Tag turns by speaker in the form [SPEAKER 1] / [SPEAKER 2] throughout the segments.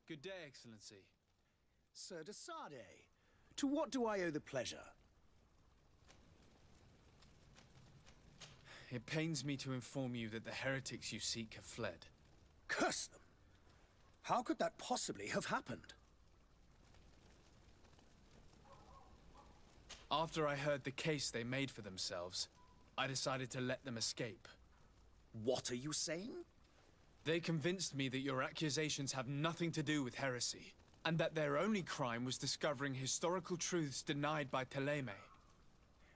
[SPEAKER 1] Good day, Excellency.
[SPEAKER 2] Sir de Sardet, to what do I owe the pleasure?
[SPEAKER 1] It pains me to inform you that the heretics you seek have fled.
[SPEAKER 2] Curse them! How could that possibly have happened?
[SPEAKER 1] After I heard the case they made for themselves, I decided to let them escape.
[SPEAKER 2] What are you saying?
[SPEAKER 1] They convinced me that your accusations have nothing to do with heresy, and that their only crime was discovering historical truths denied by Thélème.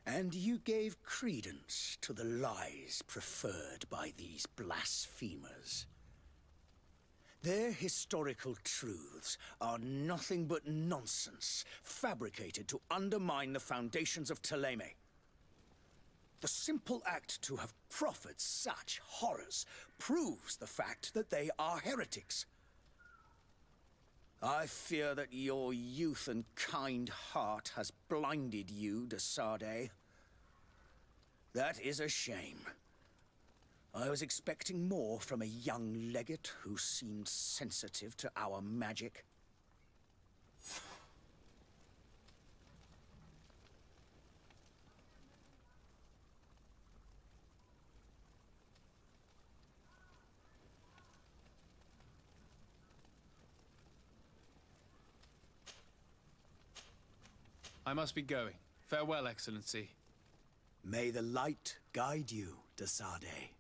[SPEAKER 2] And you gave credence to the lies preferred by these blasphemers. Their historical truths are nothing but nonsense, fabricated to undermine the foundations of Thélème. The simple act to have proffered such horrors proves the fact that they are heretics. I fear that your youth and kind heart has blinded you, de Sardet. That is a shame. I was expecting more from a young legate who seemed sensitive to our magic.
[SPEAKER 1] I must be going. Farewell, Excellency.
[SPEAKER 2] May the light guide you, de Sardet.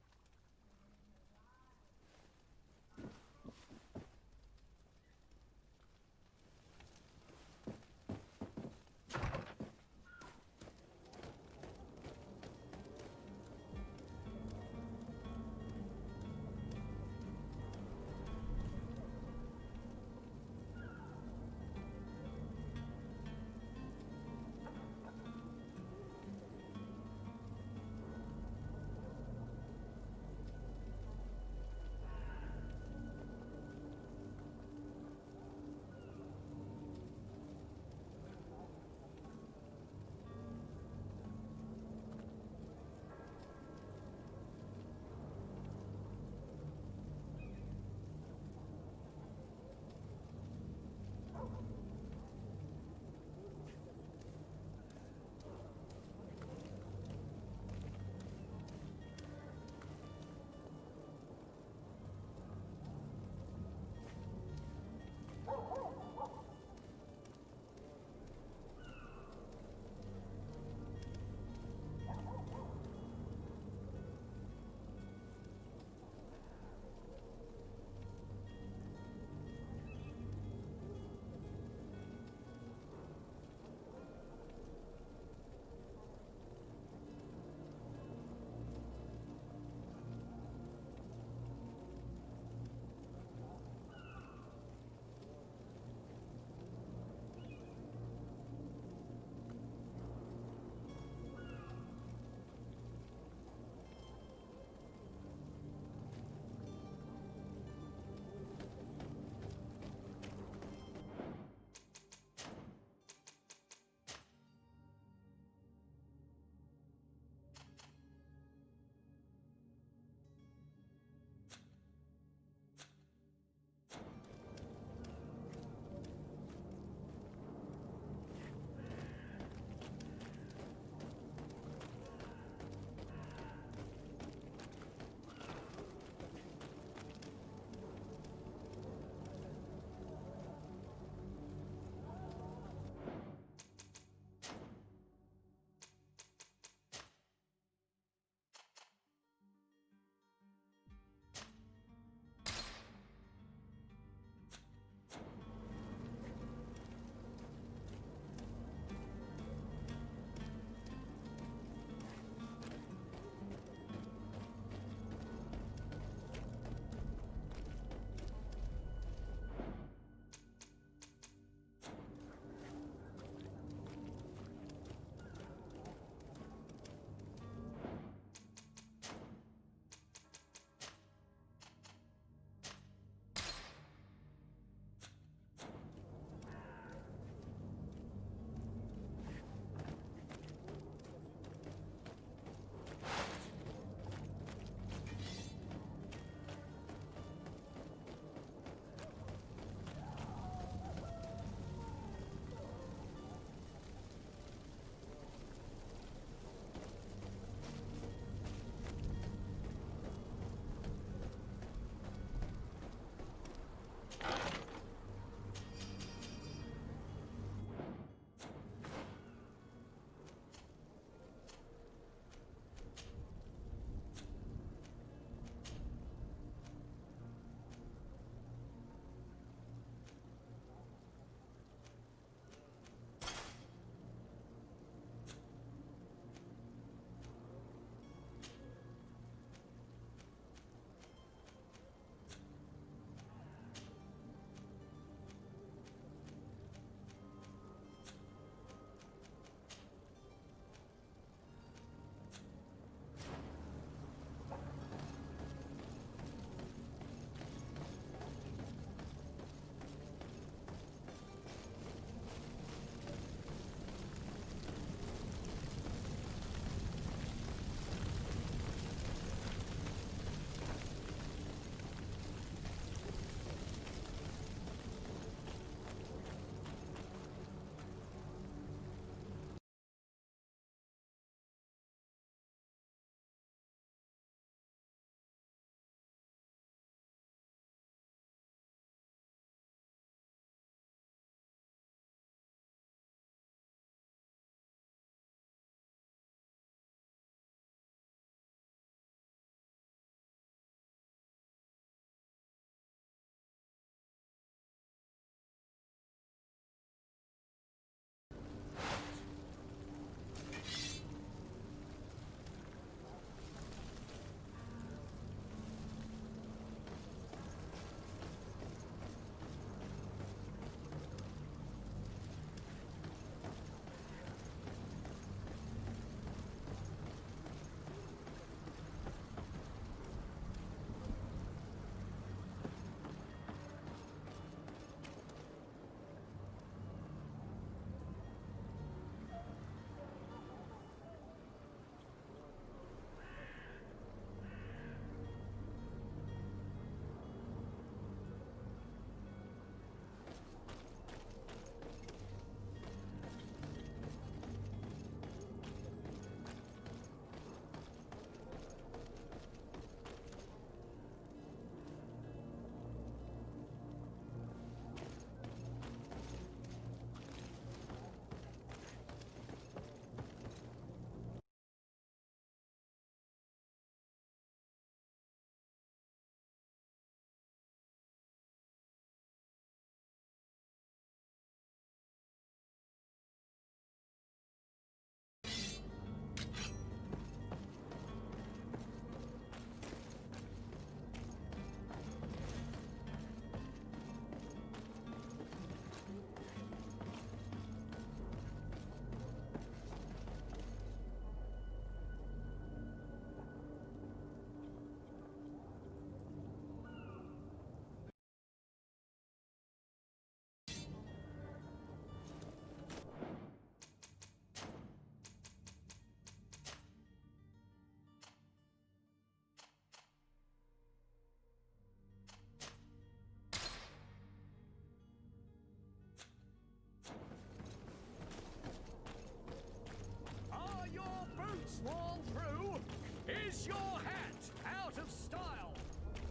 [SPEAKER 3] Is your hat out of style?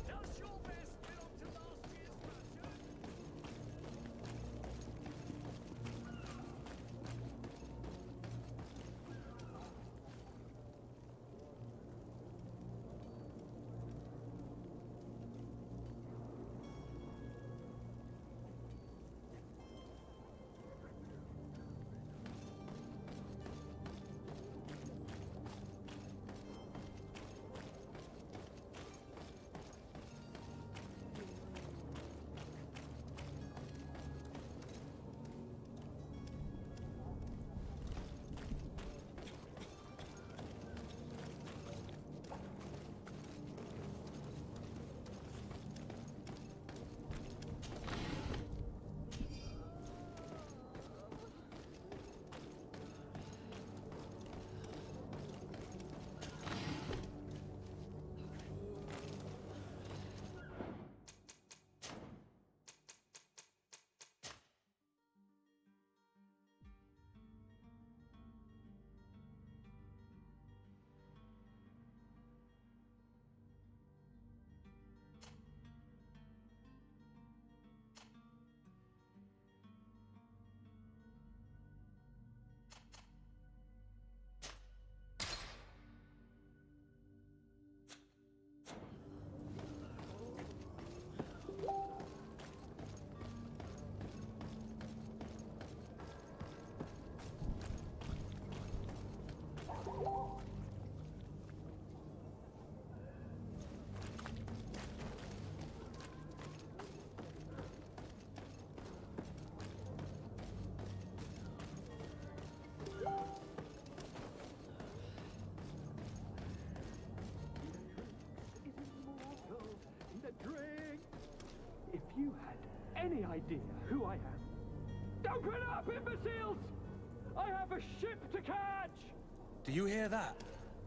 [SPEAKER 3] Does your vest belong to last year's fashion?
[SPEAKER 4] If you had any idea who I am. Open up, imbeciles! I have a ship to catch!
[SPEAKER 5] Do you hear that?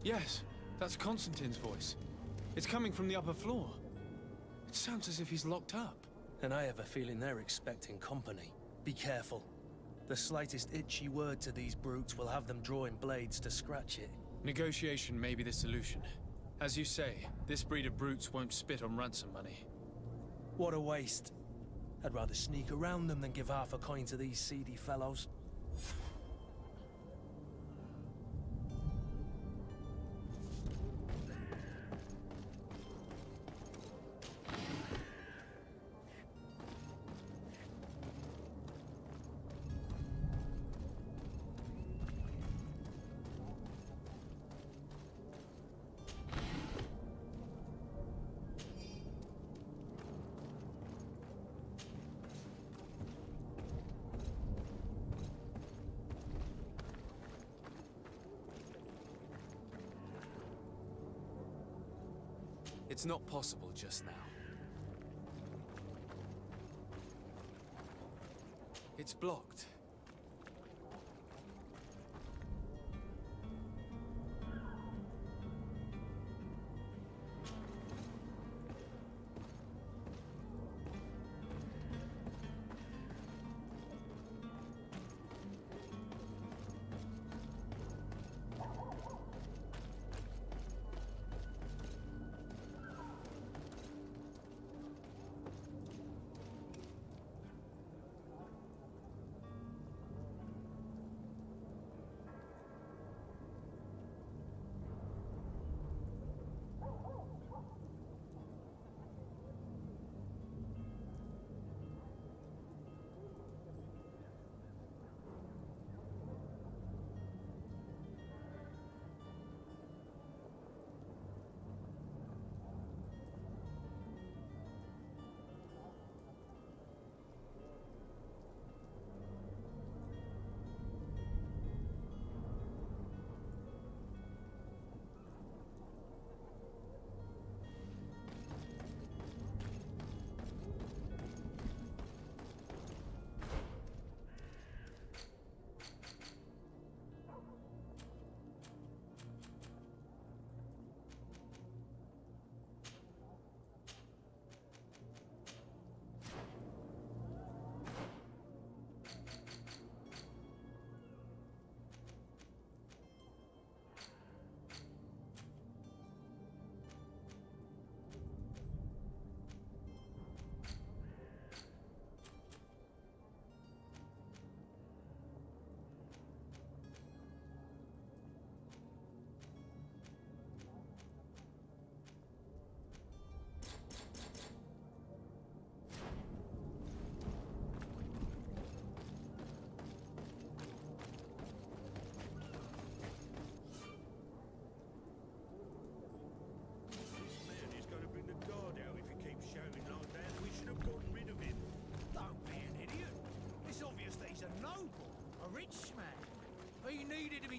[SPEAKER 1] Yes, that's Constantine's voice. It's coming from the upper floor. It sounds as if he's locked up.
[SPEAKER 5] And I have a feeling they're expecting company. Be careful. The slightest itchy word to these brutes will have them drawing blades to scratch it.
[SPEAKER 1] Negotiation may be the solution. As you say, this breed of brutes won't spit on ransom money.
[SPEAKER 5] What a waste. I'd rather sneak around them than give half a coin to these seedy fellows.
[SPEAKER 1] It's not possible just now. It's blocked.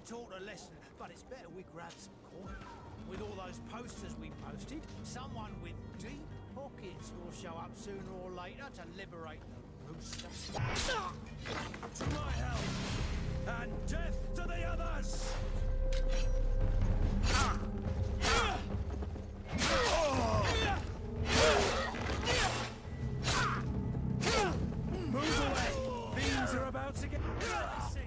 [SPEAKER 6] taught a lesson, but it's better we grab some coin. With all those posters we posted, someone with deep pockets will show up sooner or later to liberate the rooster. To my help, and death to the others! Move away! Things are about to get dicey!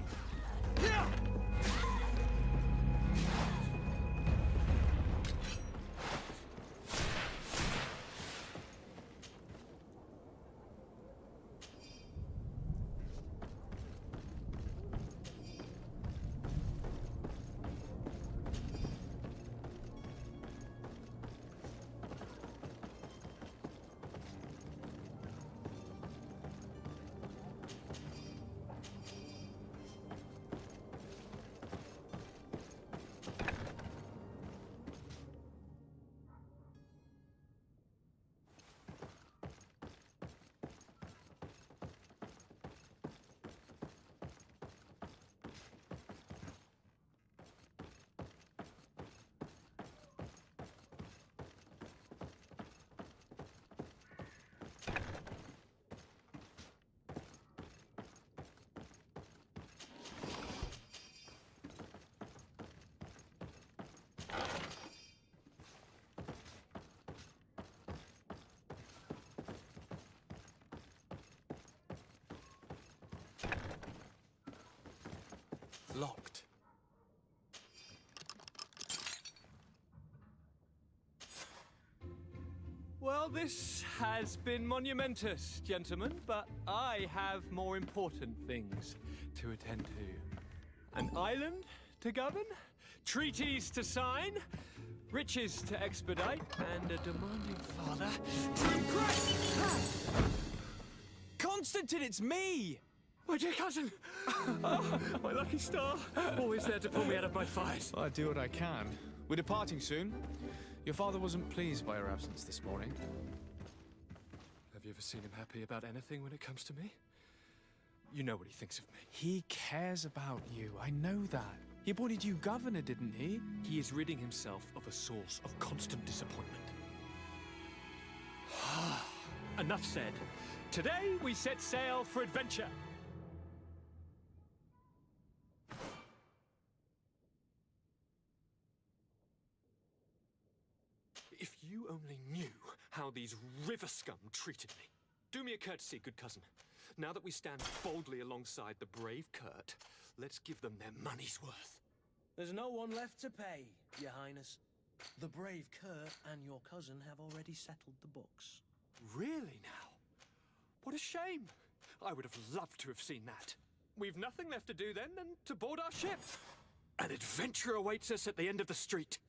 [SPEAKER 1] Locked.
[SPEAKER 4] Well, this has been monumentous, gentlemen, but I have more important things to attend to. An island to govern, treaties to sign, riches to expedite, and a demanding father to impress.
[SPEAKER 1] Constantine, it's me!
[SPEAKER 4] My dear cousin! Oh, my lucky star! Always there to pull me out of my fires.
[SPEAKER 1] I do what I can. We're departing soon. Your father wasn't pleased by your absence this morning.
[SPEAKER 4] Have you ever seen him happy about anything when it comes to me? You know what he thinks of me.
[SPEAKER 1] He cares about you, I know that. He appointed you governor, didn't he?
[SPEAKER 4] He is ridding himself of a source of constant disappointment. Enough said. Today we set sail for adventure. If you only knew how these river scum treated me. Do me a courtesy, good cousin. Now that we stand boldly alongside the brave Kurt, let's give them their money's worth.
[SPEAKER 5] There's no one left to pay, Your Highness. The brave Kurt and your cousin have already settled the books.
[SPEAKER 4] Really now? What a shame. I would have loved to have seen that. We've nothing left to do then than to board our ship. An adventure awaits us at the end of the street.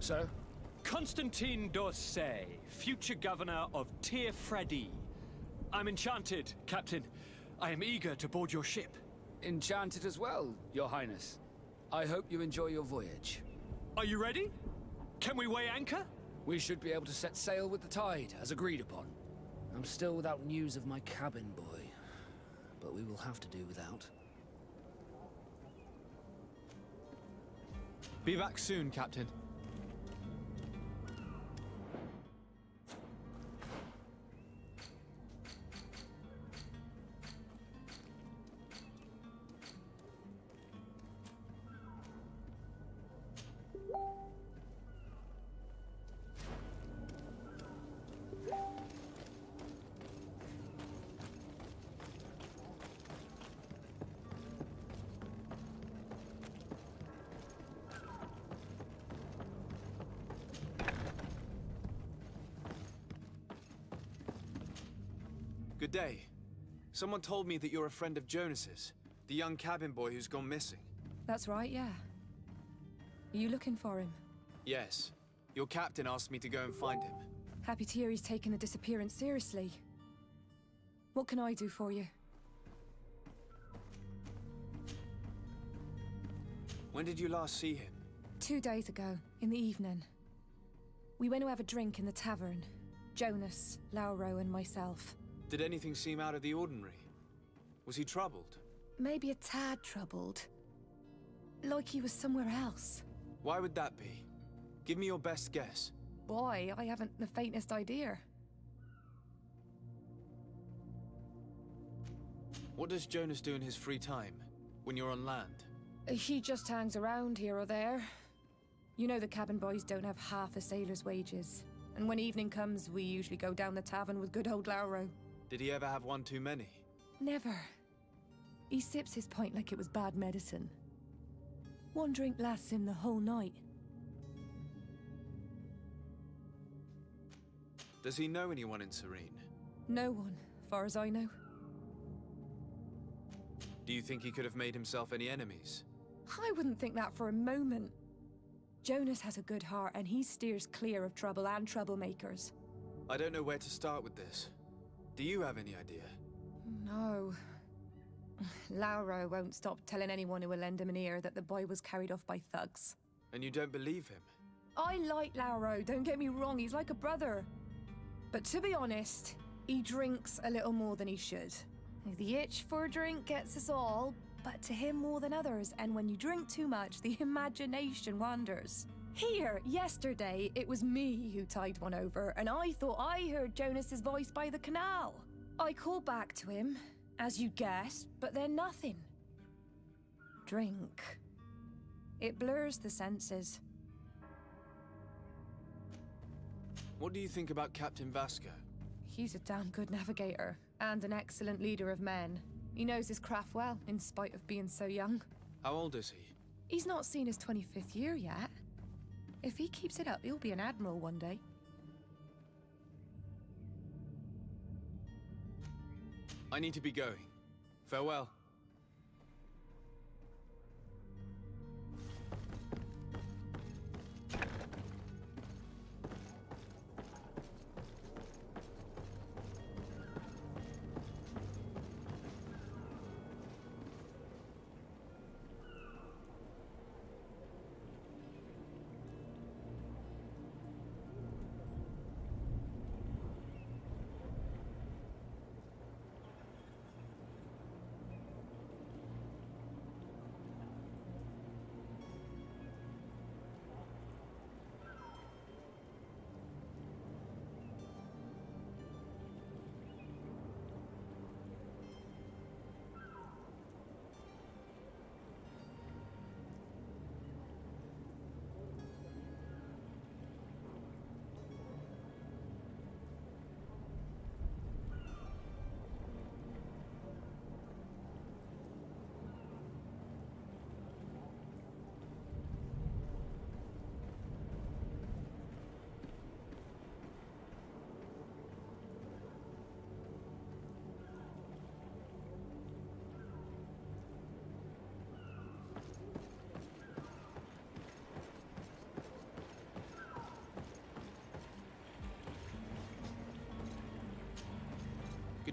[SPEAKER 7] Sir?
[SPEAKER 4] Constantine d'Orsay, future governor of Tir Freddy. I'm enchanted, Captain. I am eager to board your ship.
[SPEAKER 7] Enchanted as well, Your Highness. I hope you enjoy your voyage.
[SPEAKER 4] Are you ready? Can we weigh anchor?
[SPEAKER 7] We should be able to set sail with the tide, as agreed upon. I'm still without news of my cabin boy, but we will have to do without.
[SPEAKER 1] Be back soon, Captain. Good day. Someone told me that you're a friend of Jonas's, the young cabin boy who's gone missing.
[SPEAKER 8] That's right, yeah. Are you looking for him?
[SPEAKER 1] Yes. Your captain asked me to go and find him.
[SPEAKER 8] Happy to hear he's taken the disappearance seriously. What can I do for you?
[SPEAKER 1] When did you last see him?
[SPEAKER 8] 2 days ago, in the evening. We went to have a drink in the tavern. Jonas, Lauro, and myself.
[SPEAKER 1] Did anything seem out of the ordinary? Was he troubled?
[SPEAKER 8] Maybe a tad troubled. Like he was somewhere else.
[SPEAKER 1] Why would that be? Give me your best guess.
[SPEAKER 8] Boy, I haven't the faintest idea.
[SPEAKER 1] What does Jonas do in his free time, when you're on land?
[SPEAKER 8] He just hangs around here or there. You know the cabin boys don't have half a sailor's wages. And when evening comes, we usually go down the tavern with good old Lauro.
[SPEAKER 1] Did he ever have one too many?
[SPEAKER 8] Never. He sips his pint like it was bad medicine. One drink lasts him the whole night.
[SPEAKER 1] Does he know anyone in Serene?
[SPEAKER 8] No one, far as I know.
[SPEAKER 1] Do you think he could have made himself any enemies?
[SPEAKER 8] I wouldn't think that for a moment. Jonas has a good heart and he steers clear of trouble and troublemakers.
[SPEAKER 1] I don't know where to start with this. Do you have any idea?
[SPEAKER 8] No. Lauro won't stop telling anyone who will lend him an ear that the boy was carried off by thugs.
[SPEAKER 1] And you don't believe him?
[SPEAKER 8] I like Lauro, don't get me wrong, he's like a brother. But to be honest, he drinks a little more than he should. The itch for a drink gets us all, but to him more than others, and when you drink too much, the imagination wanders. Here, yesterday, it was me who tied one over, and I thought I heard Jonas's voice by the canal. I called back to him, as you guessed, but then nothing. Drink. It blurs the senses.
[SPEAKER 1] What do you think about Captain Vasco?
[SPEAKER 8] He's a damn good navigator, and an excellent leader of men. He knows his craft well, in spite of being so young.
[SPEAKER 1] How old is he?
[SPEAKER 8] He's not seen his 25th year yet. If he keeps it up, he'll be an admiral one day.
[SPEAKER 1] I need to be going. Farewell.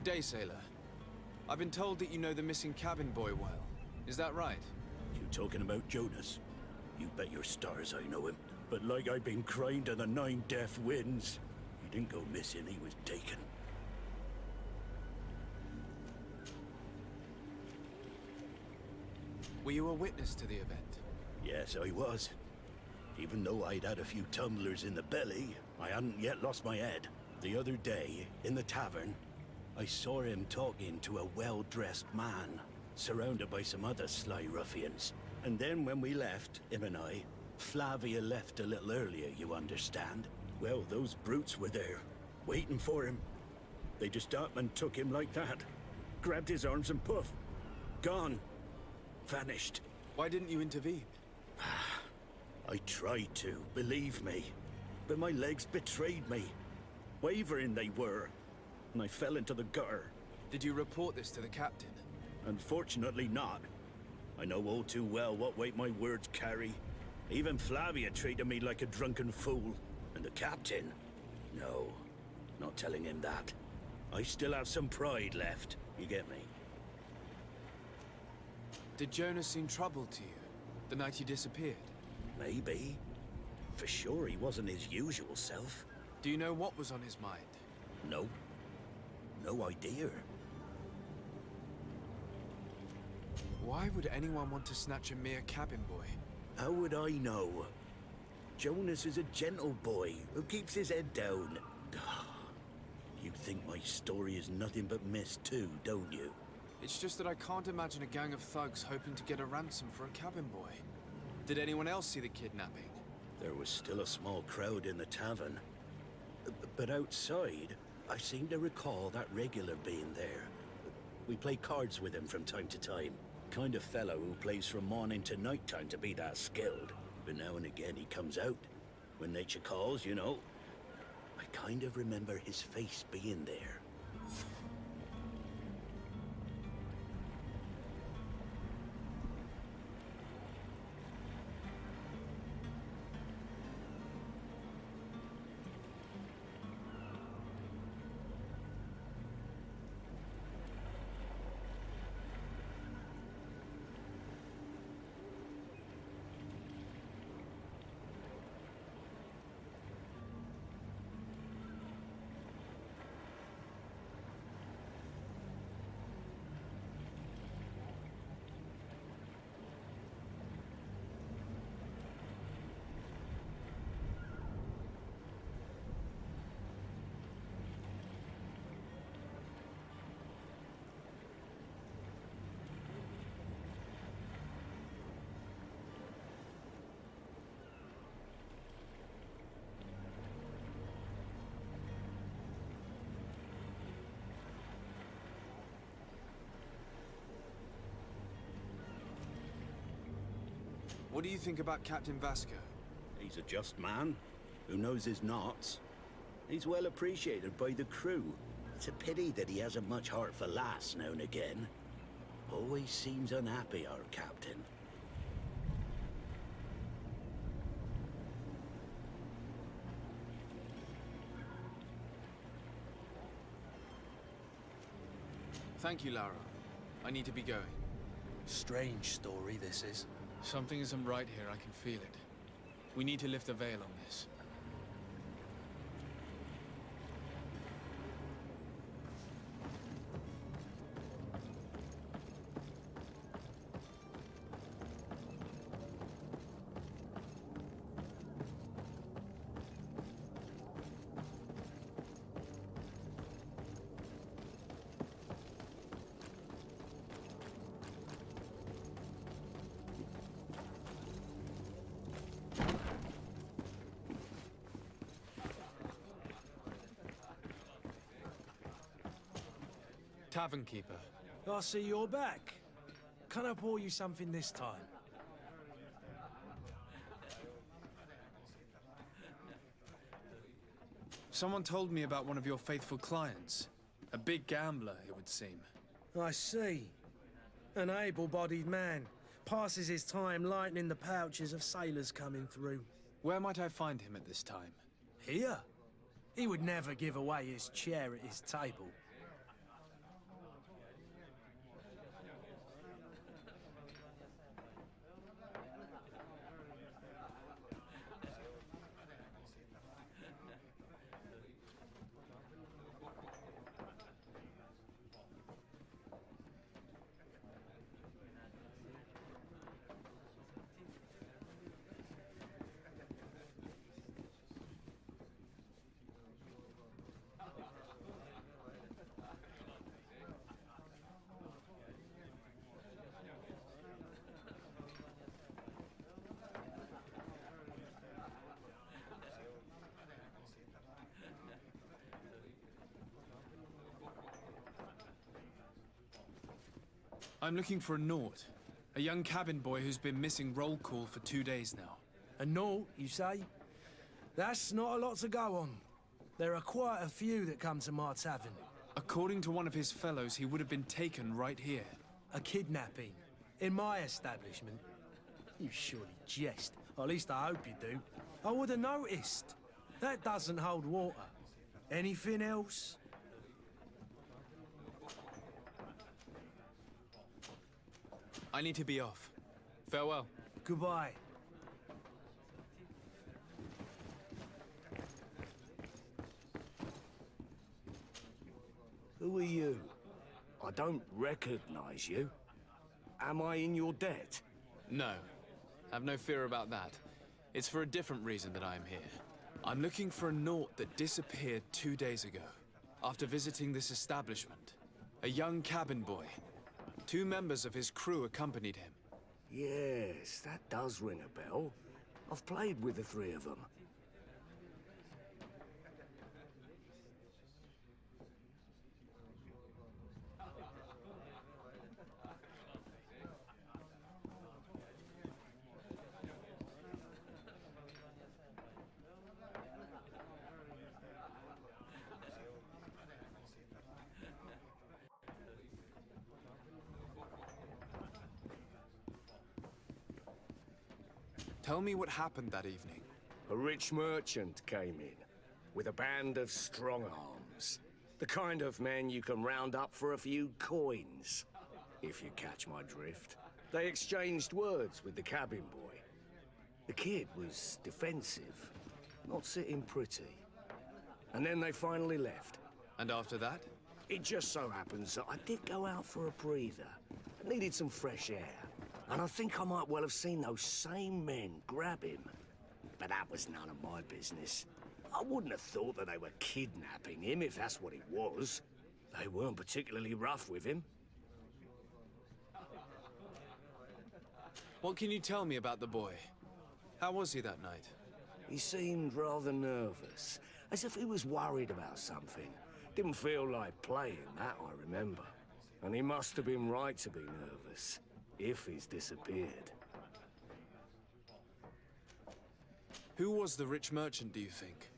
[SPEAKER 1] Good day, sailor. I've been told that you know the missing cabin boy well. Is that right?
[SPEAKER 2] You talking about Jonas? You bet your stars I know him. But like I've been crying to the 9 deaf winds. He didn't go missing, he was taken.
[SPEAKER 1] Were you a witness to the event?
[SPEAKER 2] Yes, I was. Even though I'd had a few tumblers in the belly, I hadn't yet lost my head. The other day, in the tavern, I saw him talking to a well-dressed man, surrounded by some other sly ruffians. And then when we left, him and I, Flavia left a little earlier, you understand? Well, those brutes were there, waiting for him. They just up and took him like that. Grabbed his arms and poof. Gone. Vanished.
[SPEAKER 1] Why didn't you intervene?
[SPEAKER 2] I tried to, believe me. But my legs betrayed me. Wavering they were. And I fell into the gutter.
[SPEAKER 1] Did you report this to the captain?
[SPEAKER 2] Unfortunately not. I know all too well what weight my words carry. Even Flavia treated me like a drunken fool. And the captain? No, not telling him that. I still have some pride left, you get me?
[SPEAKER 1] Did Jonas seem troubled to you, the night he disappeared?
[SPEAKER 2] Maybe. For sure he wasn't his usual self.
[SPEAKER 1] Do you know what was on his mind?
[SPEAKER 2] No. No idea.
[SPEAKER 1] Why would anyone want to snatch a mere cabin boy?
[SPEAKER 2] How would I know? Jonas is a gentle boy who keeps his head down. You think my story is nothing but mess too, don't you?
[SPEAKER 1] It's just that I can't imagine a gang of thugs hoping to get a ransom for a cabin boy. Did anyone else see the kidnapping?
[SPEAKER 2] There was still a small crowd in the tavern. But outside, I seem to recall that regular being there. We play cards with him from time to time. Kind of fellow who plays from morning to night time to be that skilled. But now and again he comes out. When nature calls, you know. I kind of remember his face being there.
[SPEAKER 1] What do you think about Captain Vasco?
[SPEAKER 2] He's a just man who knows his knots. He's well appreciated by the crew. It's a pity that he hasn't much heart for lass now and again. Always seems unhappy, our captain.
[SPEAKER 1] Thank you, Lara. I need to be going.
[SPEAKER 5] Strange story, this is.
[SPEAKER 1] Something isn't right here, I can feel it. We need to lift the veil on this. Tavern keeper.
[SPEAKER 6] I see you're back. Can I pour you something this time?
[SPEAKER 1] Someone told me about one of your faithful clients. A big gambler, it would seem.
[SPEAKER 6] I see. An able-bodied man. Passes his time lightening the pouches of sailors coming through.
[SPEAKER 1] Where might I find him at this time?
[SPEAKER 6] Here? He would never give away his chair at his table.
[SPEAKER 1] I'm looking for a Naut. A young cabin boy who's been missing roll call for 2 days now.
[SPEAKER 5] A Naut, you say? That's not a lot to go on. There are quite a few that come to my tavern.
[SPEAKER 1] According to one of his fellows, he would have been taken right here.
[SPEAKER 5] A kidnapping? In my establishment? You surely jest. Or at least I hope you do. I would have noticed. That doesn't hold water. Anything else?
[SPEAKER 1] I need to be off. Farewell.
[SPEAKER 5] Goodbye.
[SPEAKER 9] Who are you? I don't recognize you. Am I in your debt?
[SPEAKER 1] No. Have no fear about that. It's for a different reason that I am here. I'm looking for a Naut that disappeared 2 days ago, after visiting this establishment. A young cabin boy. 2 members of his crew accompanied him.
[SPEAKER 9] Yes, that does ring a bell. I've played with the 3 of them.
[SPEAKER 1] Tell me what happened that evening.
[SPEAKER 9] A rich merchant came in, with a band of strong arms. The kind of men you can round up for a few coins, if you catch my drift. They exchanged words with the cabin boy. The kid was defensive, not sitting pretty. And then they finally left.
[SPEAKER 1] And after that?
[SPEAKER 9] It just so happens that I did go out for a breather. I needed some fresh air. And I think I might well have seen those same men grab him. But that was none of my business. I wouldn't have thought that they were kidnapping him, if that's what it was. They weren't particularly rough with him.
[SPEAKER 1] What can you tell me about the boy? How was he that night?
[SPEAKER 9] He seemed rather nervous, as if he was worried about something. Didn't feel like playing, that I remember. And he must have been right to be nervous, if he's disappeared.
[SPEAKER 1] Who was the rich merchant, do you think?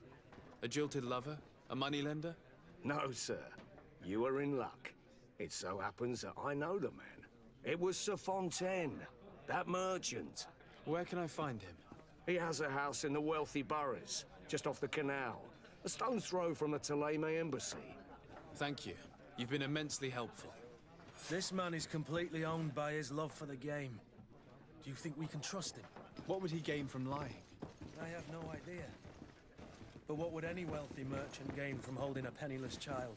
[SPEAKER 1] A jilted lover? A moneylender?
[SPEAKER 9] No, sir. You are in luck. It so happens that I know the man. It was Sir Fontaine, that merchant.
[SPEAKER 1] Where can I find him?
[SPEAKER 9] He has a house in the wealthy boroughs, just off the canal. A stone's throw from the Theleme embassy.
[SPEAKER 1] Thank you. You've been immensely helpful.
[SPEAKER 5] This man is completely owned by his love for the game. Do you think we can trust him?
[SPEAKER 1] What would he gain from lying?
[SPEAKER 5] I have no idea. But what would any wealthy merchant gain from holding a penniless child?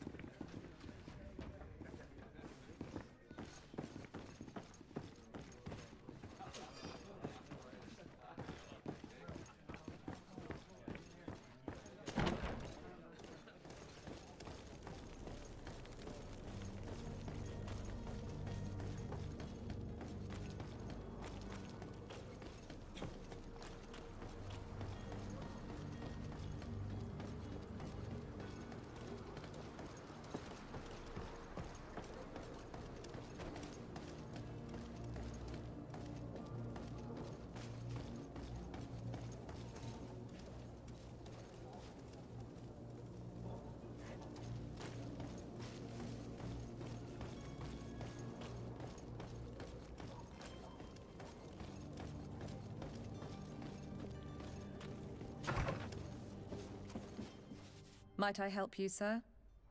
[SPEAKER 8] Might I help you, sir?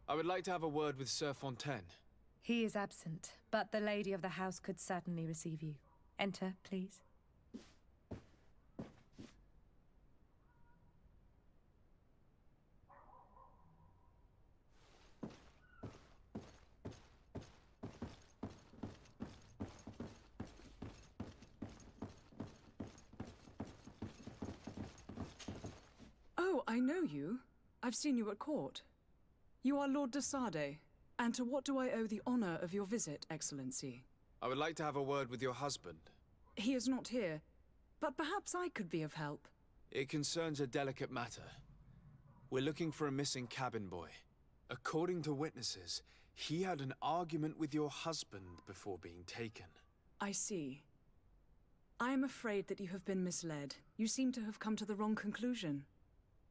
[SPEAKER 1] I would like to have a word with Sir Fontaine.
[SPEAKER 8] He is absent, but the lady of the house could certainly receive you. Enter, please.
[SPEAKER 10] Oh, I know you. I've seen you at court. You are Lord de Sade. And to what do I owe the honor of your visit, Excellency?
[SPEAKER 1] I would like to have a word with your husband.
[SPEAKER 10] He is not here, but perhaps I could be of help.
[SPEAKER 1] It concerns a delicate matter. We're looking for a missing cabin boy. According to witnesses, He had an argument with your husband before being taken.
[SPEAKER 10] I see. I am afraid that you have been misled. You seem to have come to the wrong conclusion.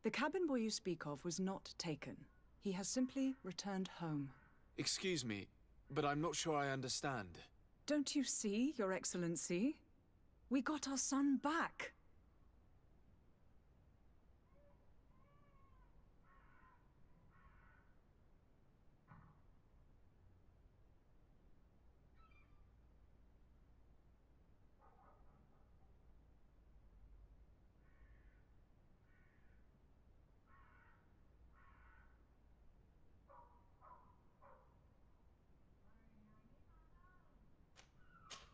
[SPEAKER 10] The cabin boy you speak of was not taken. He has simply returned home.
[SPEAKER 1] Excuse me, but I'm not sure I understand.
[SPEAKER 10] Don't you see, Your Excellency? We got our son back.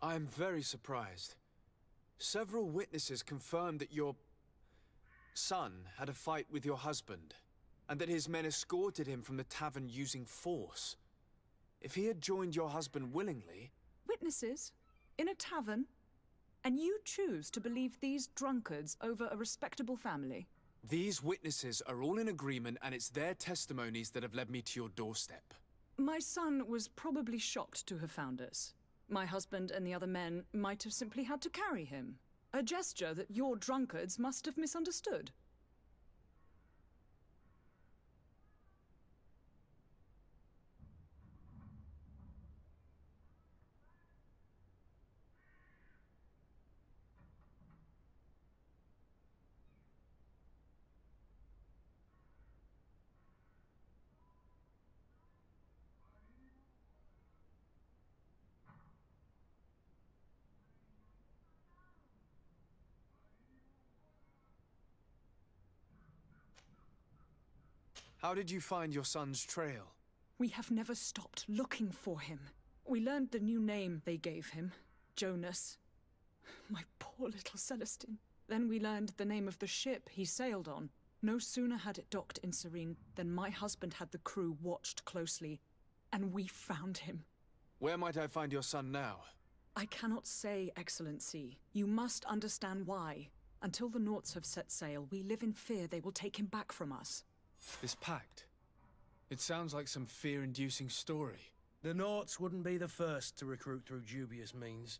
[SPEAKER 1] I am very surprised. Several witnesses confirmed that your son had a fight with your husband, and that his men escorted him from the tavern using force. If he had joined your husband willingly...
[SPEAKER 10] Witnesses? In a tavern? And you choose to believe these drunkards over a respectable family?
[SPEAKER 1] These witnesses are all in agreement, and it's their testimonies that have led me to your doorstep.
[SPEAKER 10] My son was probably shocked to have found us. My husband and the other men might have simply had to carry him. A gesture that your drunkards must have misunderstood.
[SPEAKER 1] How did you find your son's trail?
[SPEAKER 10] We have never stopped looking for him. We learned the new name they gave him, Jonas. My poor little Celestine. Then we learned the name of the ship he sailed on. No sooner had it docked in Serene than my husband had the crew watched closely, and we found him.
[SPEAKER 1] Where might I find your son now?
[SPEAKER 10] I cannot say, Excellency. You must understand why. Until the Nauts have set sail, we live in fear they will take him back from us.
[SPEAKER 1] This pact. It sounds like some fear-inducing story.
[SPEAKER 5] The Nauts wouldn't be the first to recruit through dubious means.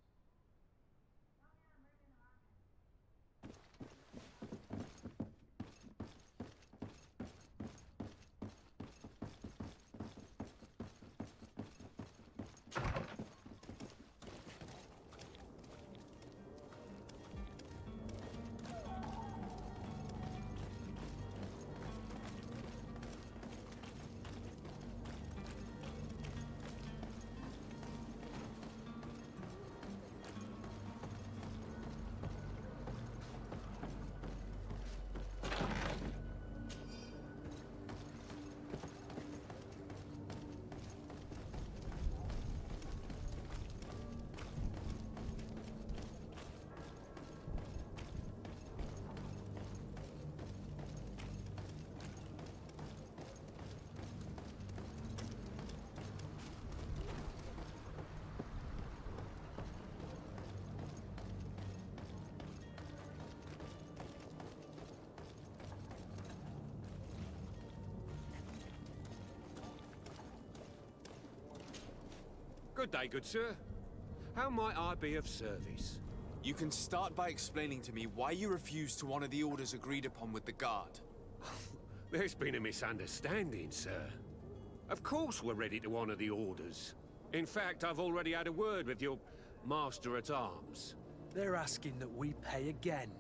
[SPEAKER 11] Good day, good sir. How might I be of service?
[SPEAKER 1] You can start by explaining to me why you refused to honor the orders agreed upon with the guard.
[SPEAKER 11] There's been a misunderstanding, sir. Of course we're ready to honor the orders. In fact, I've already had a word with your master-at-arms.
[SPEAKER 5] They're asking that we pay again,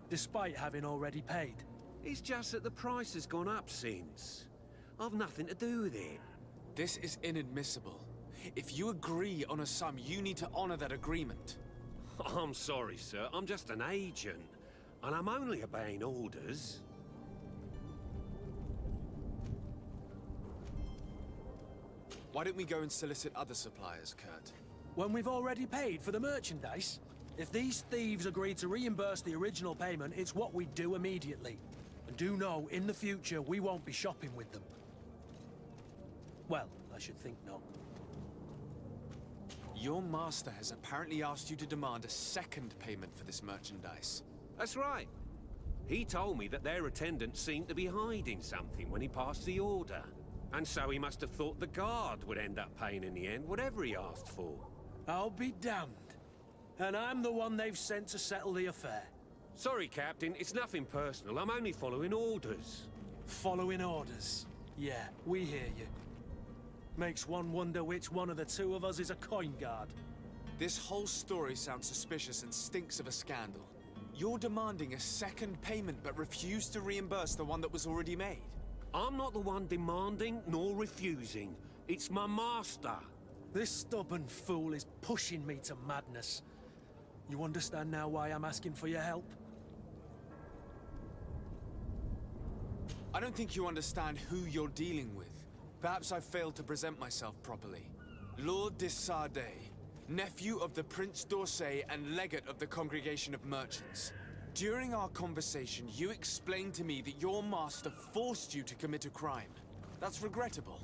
[SPEAKER 5] despite having already paid.
[SPEAKER 11] It's just that the price has gone up since. I've nothing to do with it.
[SPEAKER 1] This is inadmissible. If you agree on a sum, you need to honor that agreement.
[SPEAKER 11] I'm sorry, sir. I'm just an agent. And I'm only obeying orders.
[SPEAKER 1] Why don't we go and solicit other suppliers, Kurt?
[SPEAKER 5] When we've already paid for the merchandise? If these thieves agree to reimburse the original payment, it's what we do immediately. And do know, in the future, we won't be shopping with them. Well, I should think not.
[SPEAKER 1] Your master has apparently asked you to demand a second payment for this merchandise.
[SPEAKER 11] That's right. He told me that their attendants seemed to be hiding something when he passed the order. And so he must have thought the guard would end up paying in the end, whatever he asked for.
[SPEAKER 5] I'll be damned. And I'm the one they've sent to settle the affair.
[SPEAKER 11] Sorry, Captain, it's nothing personal. I'm only following orders.
[SPEAKER 5] Following orders. Yeah, we hear you. Makes one wonder which one of the two of us is a coin guard.
[SPEAKER 1] This whole story sounds suspicious and stinks of a scandal. You're demanding a second payment but refuse to reimburse the one that was already made.
[SPEAKER 11] I'm not the one demanding nor refusing. It's my master.
[SPEAKER 5] This stubborn fool is pushing me to madness. You understand now why I'm asking for your help?
[SPEAKER 1] I don't think you understand who you're dealing with. Perhaps I failed to present myself properly. Lord de Sardet, nephew of the Prince d'Orsay and legate of the Congregation of Merchants. During our conversation, you explained to me that your master forced you to commit a crime. That's regrettable,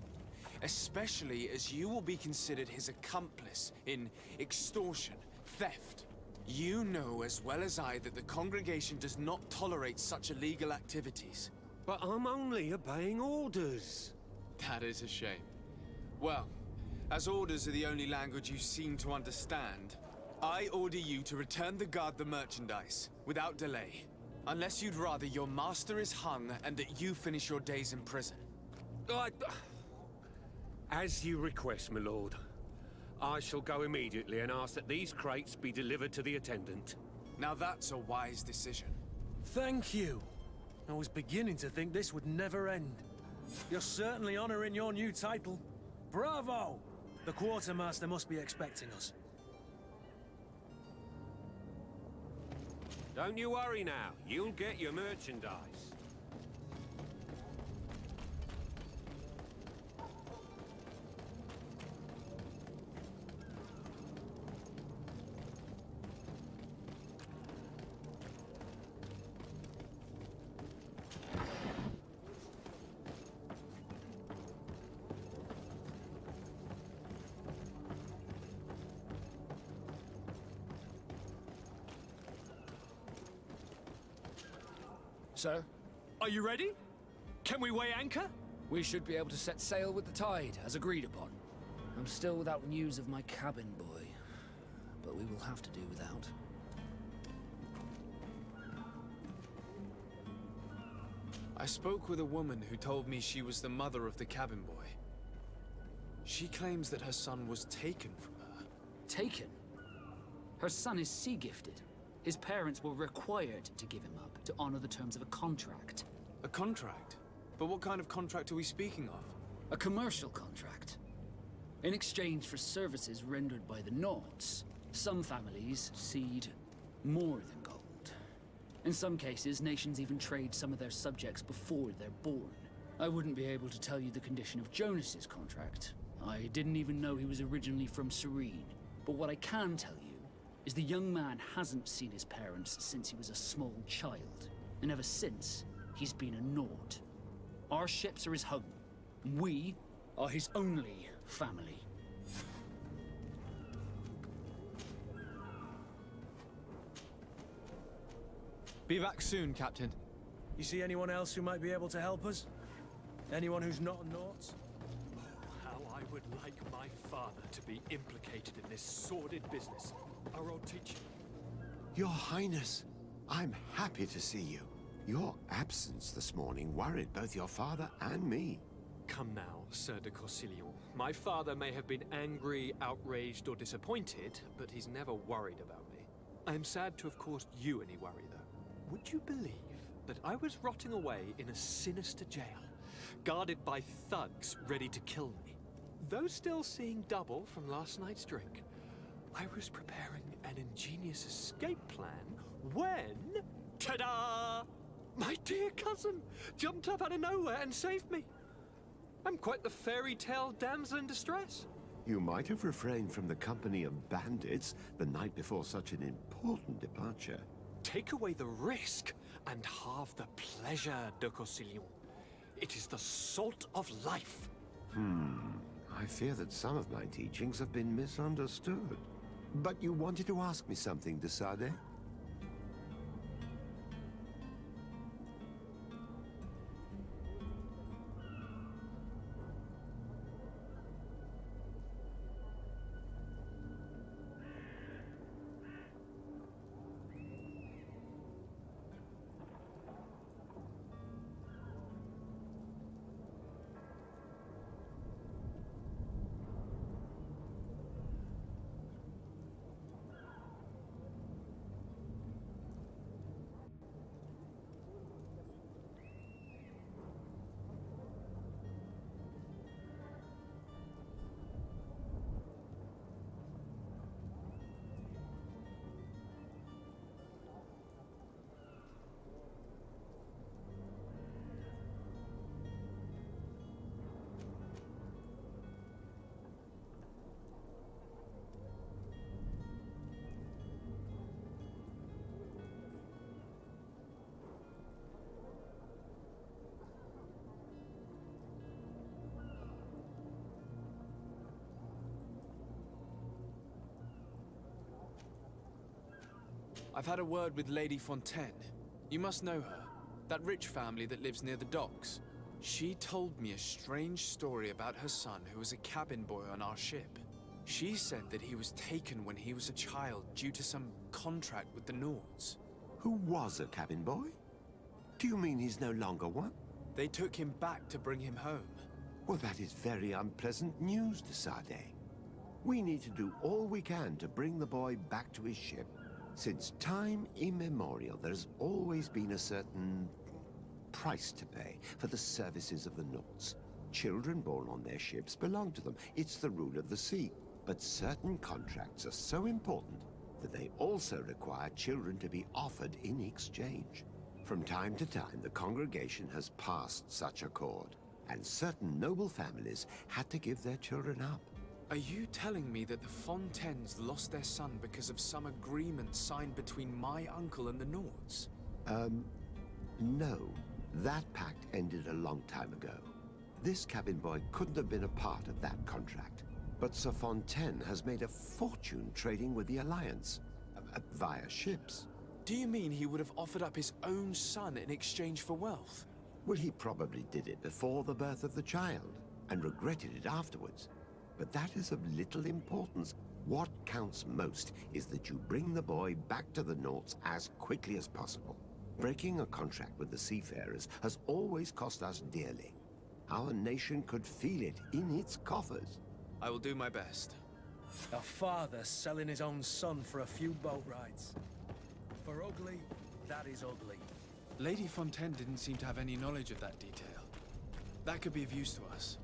[SPEAKER 1] especially as you will be considered his accomplice in extortion, theft. You know as well as I that the Congregation does not tolerate such illegal activities.
[SPEAKER 11] But I'm only obeying orders.
[SPEAKER 1] That is a shame. Well, as orders are the only language you seem to understand, I order you to return the guard the merchandise, without delay. Unless you'd rather your master is hung and that you finish your days in prison.
[SPEAKER 11] As you request, my lord. I shall go immediately and ask that these crates be delivered to the attendant.
[SPEAKER 1] Now that's a wise decision.
[SPEAKER 5] Thank you. I was beginning to think this would never end. You're certainly honoring your new title. Bravo! The quartermaster must be expecting us.
[SPEAKER 11] Don't you worry now. You'll get your merchandise.
[SPEAKER 7] Sir,
[SPEAKER 4] Are you ready? Can we weigh anchor?
[SPEAKER 7] we should be able to set sail with the tide, as agreed upon. I'm still without news of my cabin boy, but we will have to do without.
[SPEAKER 1] I spoke with a woman who told me she was the mother of the cabin boy. She claims that her son was taken from her.
[SPEAKER 7] Taken? Her son is sea-gifted. His parents were required to give him up to honor the terms of a contract.
[SPEAKER 1] A contract? But what kind of contract are we speaking of?
[SPEAKER 7] A commercial contract. In exchange for services rendered by the Nords, some families cede more than gold. In some cases, nations even trade some of their subjects before they're born. I wouldn't be able to tell you the condition of Jonas's contract. I didn't even know he was originally from Serene. But what I can tell you is the young man hasn't seen his parents since he was a small child. And ever since, he's been a Nord. Our ships are his home. We are his only family.
[SPEAKER 1] Be back soon, Captain.
[SPEAKER 5] You see anyone else who might be able to help us? Anyone who's not a Nort?
[SPEAKER 4] How I would like my father to be implicated in this sordid business. Our old teacher.
[SPEAKER 12] Your Highness, I'm happy to see you. Your absence this morning worried both your father and me.
[SPEAKER 4] Come now, Sir de Corsilion. My father may have been angry, outraged, or disappointed, but he's never worried about me. I am sad to have caused you any worry, though. Would you believe that I was rotting away in a sinister jail, guarded by thugs ready to kill me? Though still seeing double from last night's drink, I was preparing an ingenious escape plan when... ta-da! My dear cousin jumped up out of nowhere and saved me. I'm quite the fairy tale damsel in distress.
[SPEAKER 12] You might have refrained from the company of bandits the night before such an important departure.
[SPEAKER 4] Take away the risk and halve the pleasure, de Corsilion. It is the salt of life.
[SPEAKER 12] I fear that some of my teachings have been misunderstood. But you wanted to ask me something, de Sardet?
[SPEAKER 1] I've had a word with Lady Fontaine. You must know her. That rich family that lives near the docks. She told me a strange story about her son who was a cabin boy on our ship. She said that he was taken when he was a child due to some contract with the Nords.
[SPEAKER 12] Who was a cabin boy? Do you mean he's no longer one?
[SPEAKER 1] They took him back to bring him home.
[SPEAKER 12] Well, that is very unpleasant news, de Sade. We need to do all we can to bring the boy back to his ship. Since time immemorial, there has always been a certain price to pay for the services of the Nords. Children born on their ships belong to them. It's the rule of the sea. But certain contracts are so important that they also require children to be offered in exchange. From time to time, the congregation has passed such accord, and certain noble families had to give their children up.
[SPEAKER 1] Are you telling me that the Fontaines lost their son because of some agreement signed between my uncle and the Nords?
[SPEAKER 12] No. That pact ended a long time ago. This cabin boy couldn't have been a part of that contract. But Sir Fontaine has made a fortune trading with the Alliance, via ships.
[SPEAKER 1] Do you mean he would have offered up his own son in exchange for wealth?
[SPEAKER 12] Well, he probably did it before the birth of the child, and regretted it afterwards. But that is of little importance. What counts most is that you bring the boy back to the Nords as quickly as possible. Breaking a contract with the seafarers has always cost us dearly. Our nation could feel it in its coffers.
[SPEAKER 1] I will do my best.
[SPEAKER 5] A father selling his own son for a few boat rides. For ugly, that is ugly.
[SPEAKER 1] Lady Fontaine didn't seem to have any knowledge of that detail. That could be of use to us.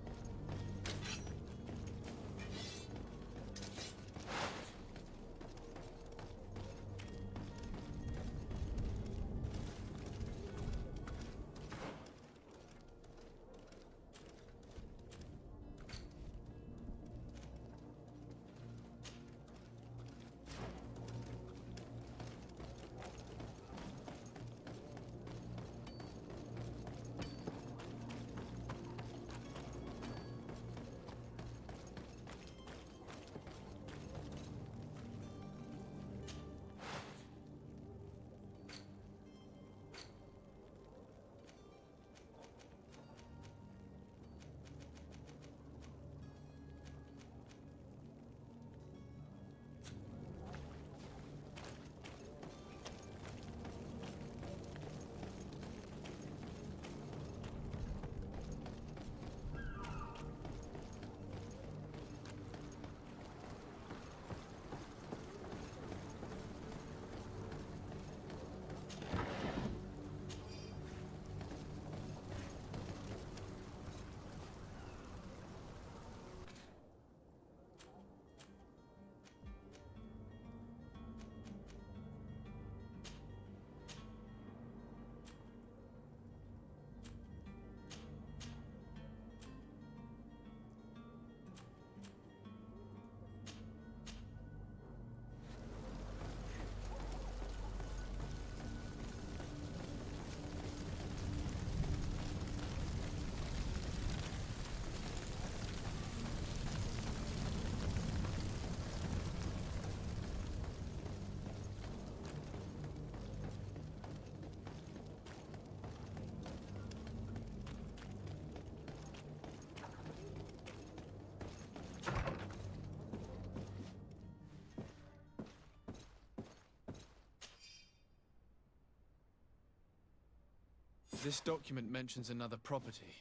[SPEAKER 1] This document mentions another property.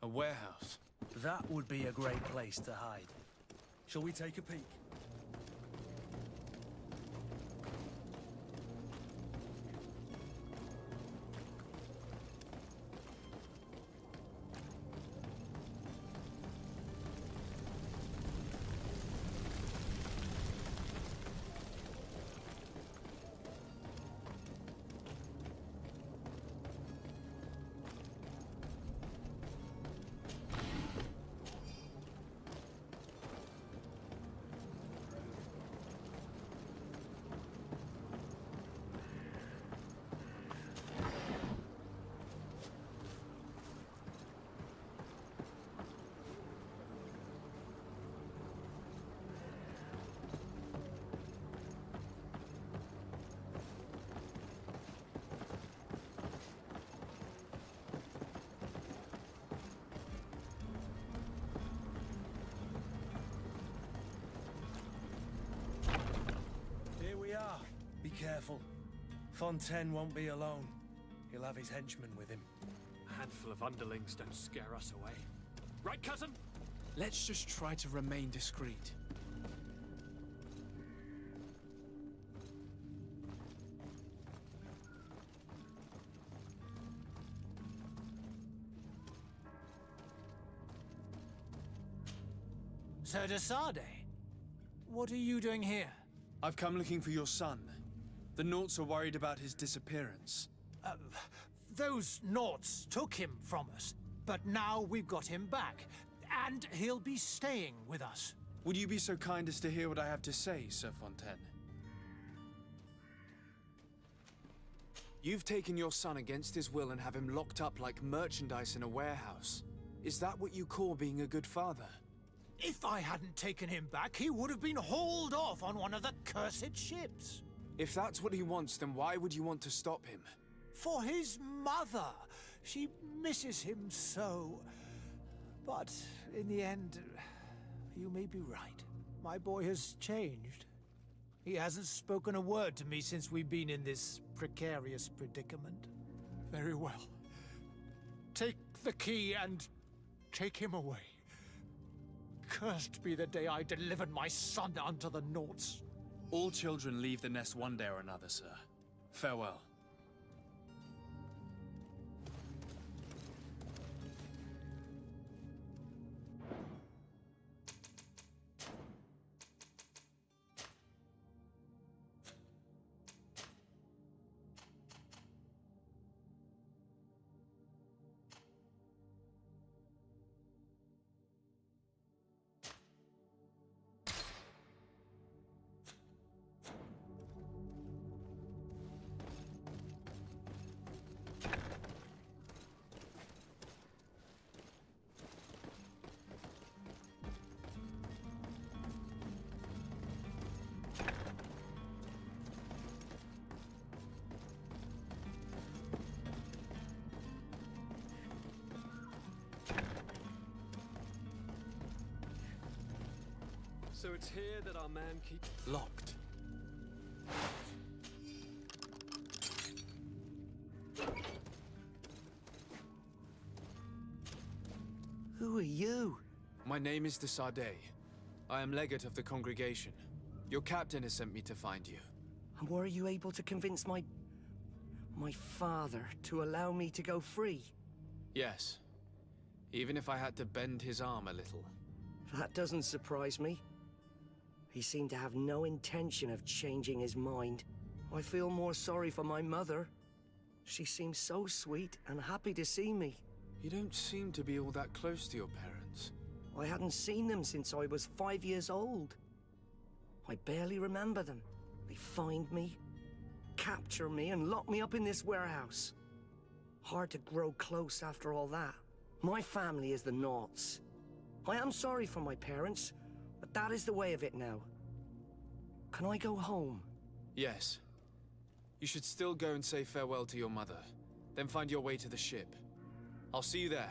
[SPEAKER 1] A warehouse.
[SPEAKER 5] That would be a great place to hide. Shall we take a peek? Fontaine won't be alone. He'll have his henchmen with him.
[SPEAKER 4] A handful of underlings don't scare us away. Right, cousin?
[SPEAKER 1] Let's just try to remain discreet.
[SPEAKER 6] Sir de Sade, what are you doing here?
[SPEAKER 1] I've come looking for your son. The Naughts are worried about his disappearance.
[SPEAKER 6] Those Naughts took him from us, but now we've got him back, and he'll be staying with us.
[SPEAKER 1] Would you be so kind as to hear what I have to say, Sir Fontaine? You've taken your son against his will and have him locked up like merchandise in a warehouse. Is that what you call being a good father?
[SPEAKER 6] If I hadn't taken him back, he would have been hauled off on one of the cursed ships.
[SPEAKER 1] If that's what he wants, then why would you want to stop him?
[SPEAKER 6] For his mother. She misses him so. But in the end, you may be right. My boy has changed. He hasn't spoken a word to me since we've been in this precarious predicament.
[SPEAKER 4] Very well. Take the key and take him away. Cursed be the day I delivered my son unto the Naughts.
[SPEAKER 1] All children leave the nest one day or another, sir. Farewell.
[SPEAKER 4] So it's here that our man keeps...
[SPEAKER 1] Locked.
[SPEAKER 9] Who are you?
[SPEAKER 1] My name is de Sade. I am legate of the congregation. Your captain has sent me to find you.
[SPEAKER 9] And were you able to convince my father to allow me to go free?
[SPEAKER 1] Yes. Even if I had to bend his arm a little.
[SPEAKER 9] That doesn't surprise me. He seemed to have no intention of changing his mind. I feel more sorry for my mother. She seemed so sweet and happy to see me.
[SPEAKER 1] You don't seem to be all that close to your parents.
[SPEAKER 9] I hadn't seen them since I was 5 years old. I barely remember them. They find me, capture me, and lock me up in this warehouse. Hard to grow close after all that. My family is the Naughts. I am sorry for my parents, but that is the way of it now. Can I go home?
[SPEAKER 1] Yes. You should still go and say farewell to your mother. Then find your way to the ship. I'll see you there.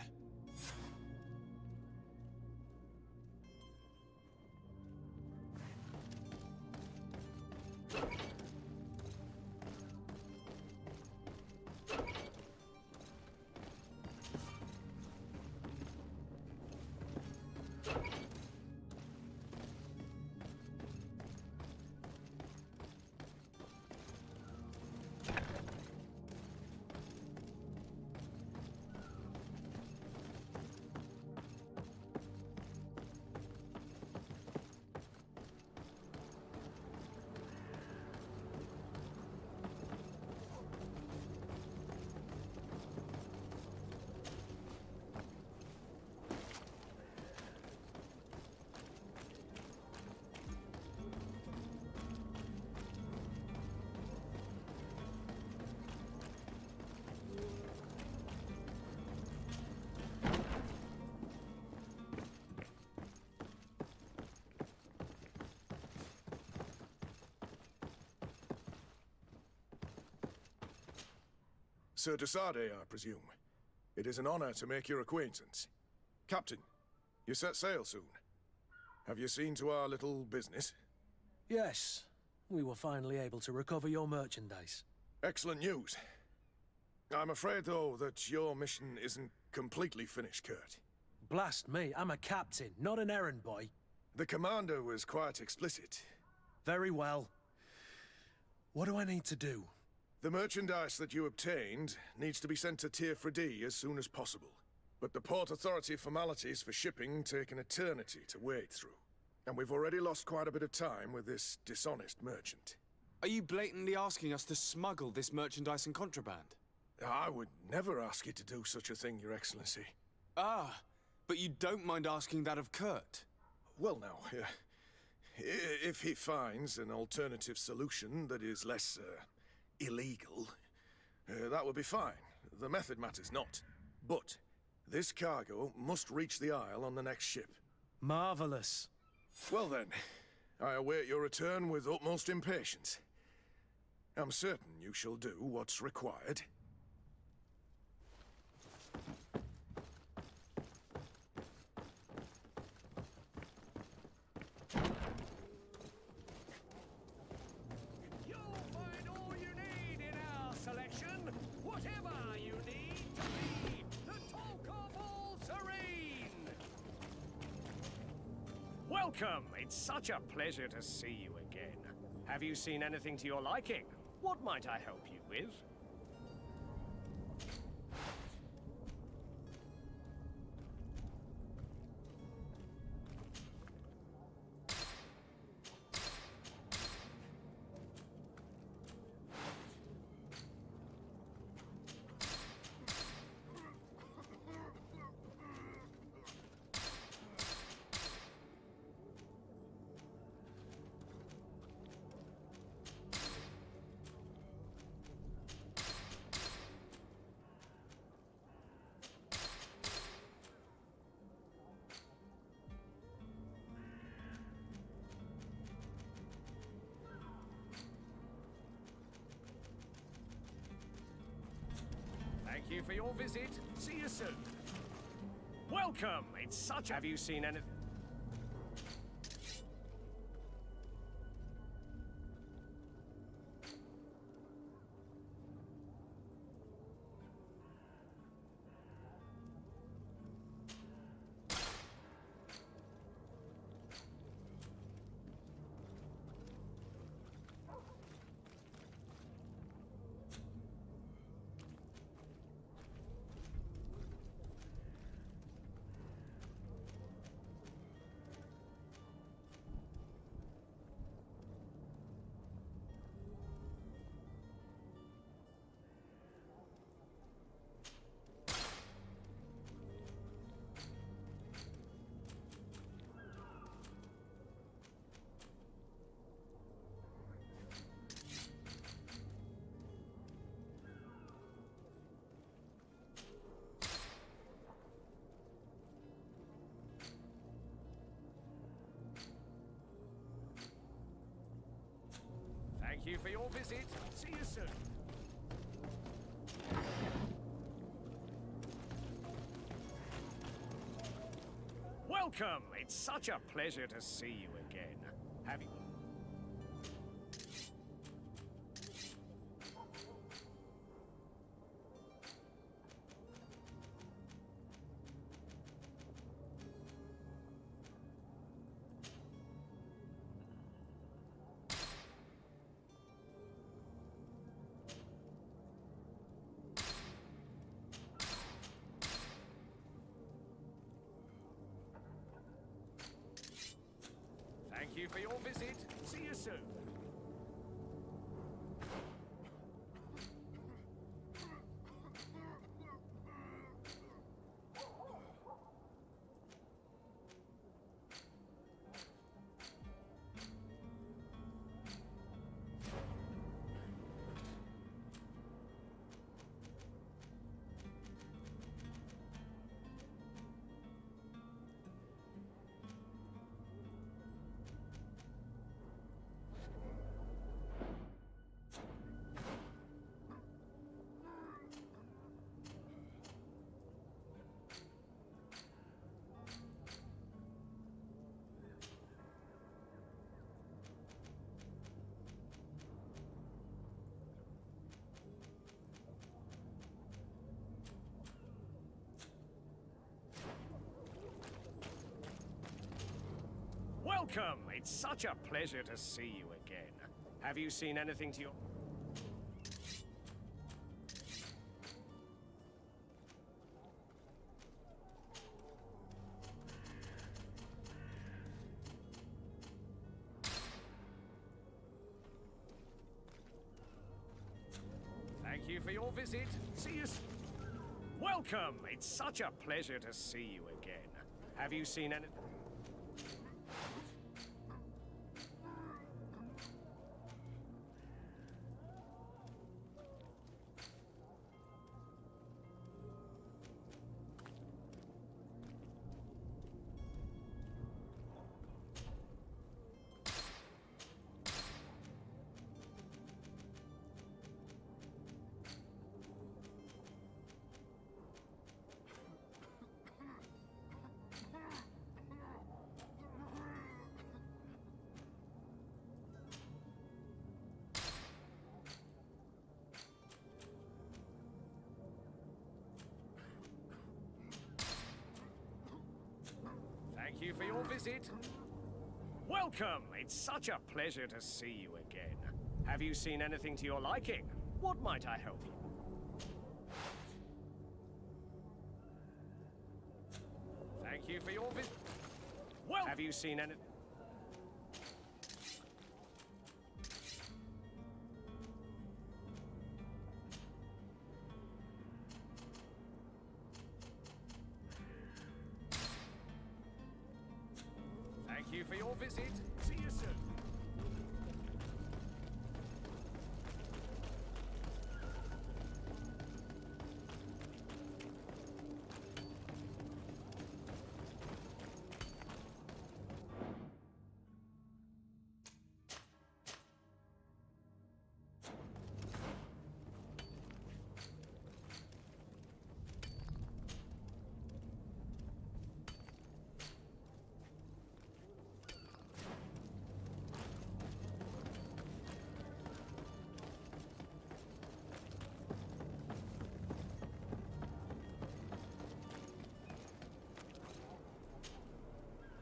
[SPEAKER 13] Sir de Sade, I presume. It is an honor to make your acquaintance. Captain, you set sail soon. Have you seen to our little business?
[SPEAKER 5] Yes, we were finally able to recover your merchandise.
[SPEAKER 13] Excellent news. I'm afraid, though, that your mission isn't completely finished, Kurt.
[SPEAKER 5] Blast me, I'm a captain, not an errand boy.
[SPEAKER 13] The commander was quite explicit.
[SPEAKER 5] Very well. What do I need to do?
[SPEAKER 13] The merchandise that you obtained needs to be sent to Tier 4D as soon as possible. But the Port Authority formalities for shipping take an eternity to wade through. And we've already lost quite a bit of time with this dishonest merchant.
[SPEAKER 1] Are you blatantly asking us to smuggle this merchandise and contraband?
[SPEAKER 13] I would never ask you to do such a thing, Your Excellency.
[SPEAKER 1] Ah, but you don't mind asking that of Kurt?
[SPEAKER 13] Well, now, if he finds an alternative solution that is less, illegal, that would be fine. The method matters not. But this cargo must reach the Isle on the next ship.
[SPEAKER 5] Marvelous.
[SPEAKER 13] Well then, I await your return with utmost impatience. I'm certain you shall do what's required.
[SPEAKER 3] You'll find all you need in our selection. Whatever you need to be the talk of all serene. Welcome. It's such a pleasure to see you again. Have you seen anything to your liking? What might I help you with? Thank you for your visit. See you soon. Welcome. It's such a... Have you seen anything? Thank you for your visit. See you soon. Welcome. It's such a pleasure to see you again. Have you... Thank you for your visit. See you soon. Welcome! It's such a pleasure to see you again. Have you seen anything to your... Thank you for your visit. See you... Welcome! It's such a pleasure to see you again. Have you seen any... Thank you for your visit. Welcome! It's such a pleasure to see you again. Have you seen anything to your liking? What might I help you? Thank you for your visit. Well, have you seen any... Thank you for your visit. See you soon.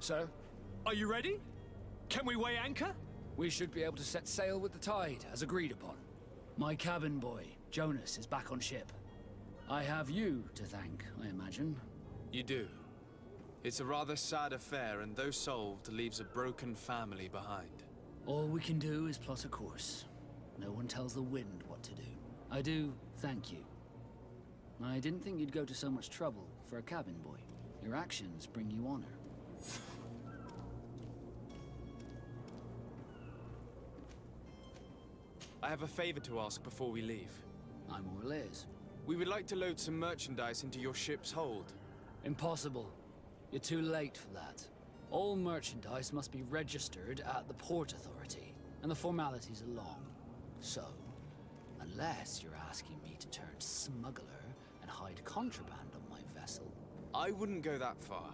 [SPEAKER 7] So,
[SPEAKER 4] Are you ready? Can we weigh anchor?
[SPEAKER 7] we should be able to set sail with the tide, as agreed upon. My cabin boy, Jonas, is back on ship. I have you to thank, I imagine.
[SPEAKER 1] You do. It's a rather sad affair, and though solved, leaves a broken family behind.
[SPEAKER 7] All we can do is plot a course. No one tells the wind what to do. I do thank you. I didn't think you'd go to so much trouble for a cabin boy. Your actions bring you honor.
[SPEAKER 1] I have a favor to ask before we leave.
[SPEAKER 7] I'm all ears.
[SPEAKER 1] We would like to load some merchandise into your ship's hold.
[SPEAKER 7] Impossible. You're too late for that. All merchandise must be registered at the Port Authority, and the formalities are long. So, unless you're asking me to turn smuggler and hide contraband on my vessel...
[SPEAKER 1] I wouldn't go that far.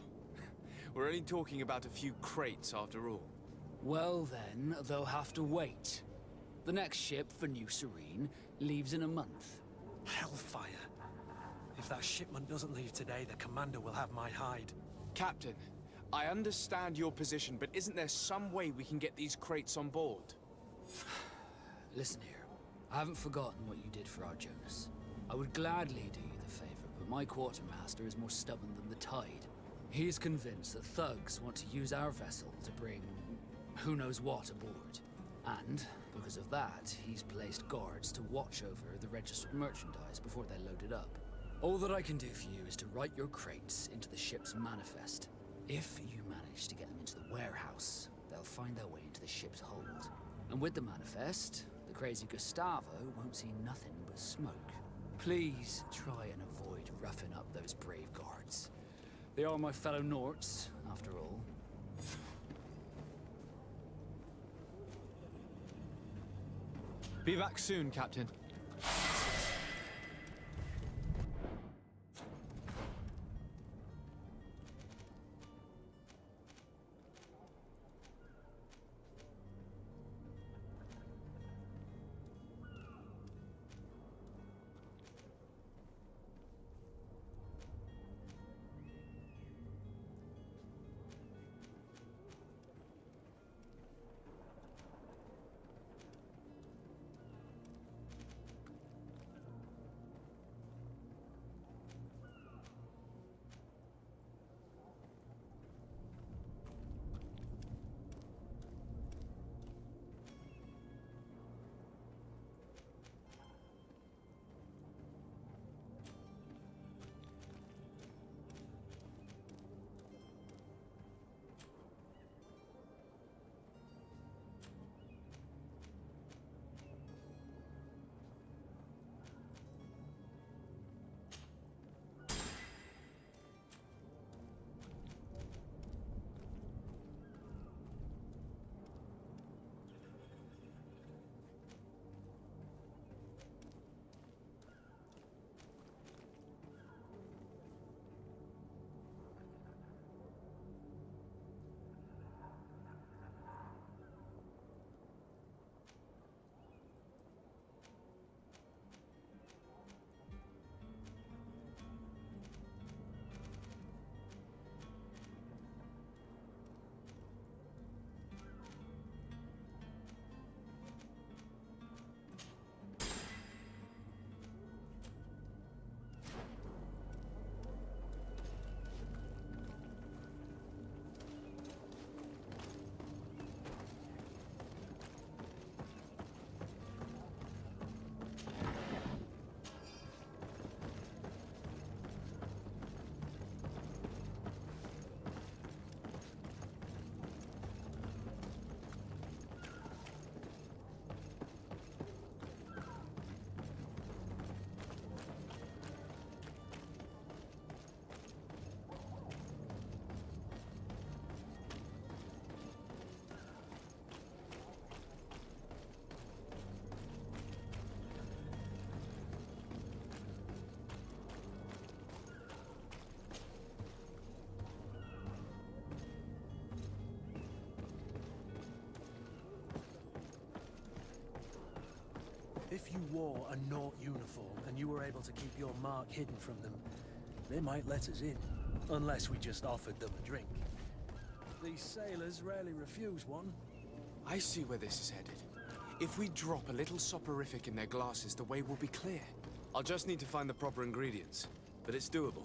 [SPEAKER 1] We're only talking about a few crates after all.
[SPEAKER 7] Well then, they'll have to wait. The next ship for New Serene leaves in a month.
[SPEAKER 5] Hellfire. If that shipment doesn't leave today, the commander will have my hide.
[SPEAKER 1] Captain, I understand your position, but isn't there some way we can get these crates on board?
[SPEAKER 7] Listen here. I haven't forgotten what you did for our Jonas. I would gladly do you the favor, but my quartermaster is more stubborn than the tide. He is convinced that thugs want to use our vessel to bring who knows what aboard. And, because of that, he's placed guards to watch over the registered merchandise before they load it up. All that I can do for you is to write your crates into the ship's manifest. If you manage to get them into the warehouse, they'll find their way into the ship's hold. And with the manifest, the crazy Gustavo won't see nothing but smoke. Please try and avoid roughing up those brave guards. They are my fellow Norts, after all.
[SPEAKER 1] Be back soon, Captain.
[SPEAKER 5] wore a Naught uniform and you were able to keep your mark hidden from them, they might let us in. Unless we just offered them a drink. These sailors rarely refuse one.
[SPEAKER 1] I see where this is headed. If we drop a little soporific in their glasses, the way will be clear. I'll just need to find the proper ingredients, but it's doable.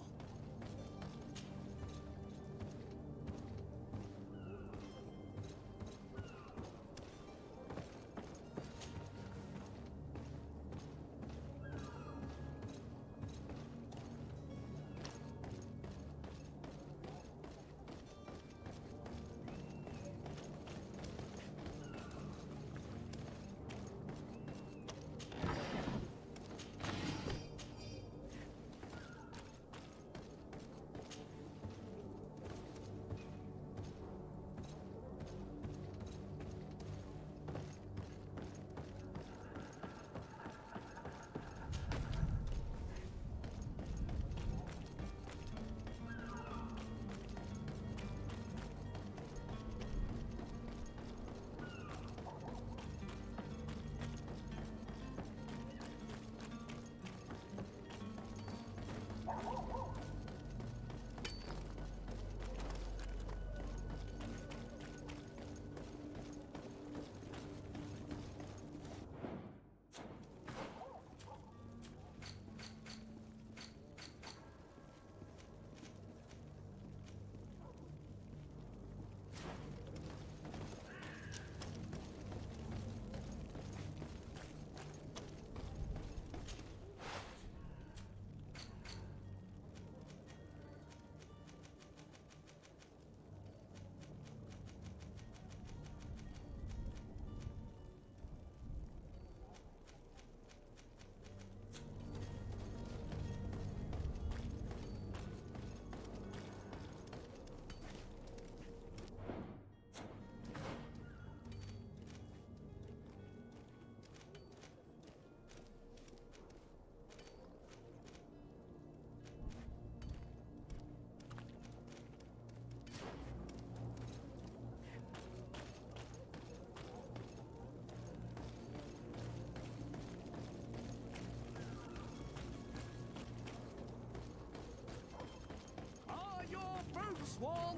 [SPEAKER 3] Swan!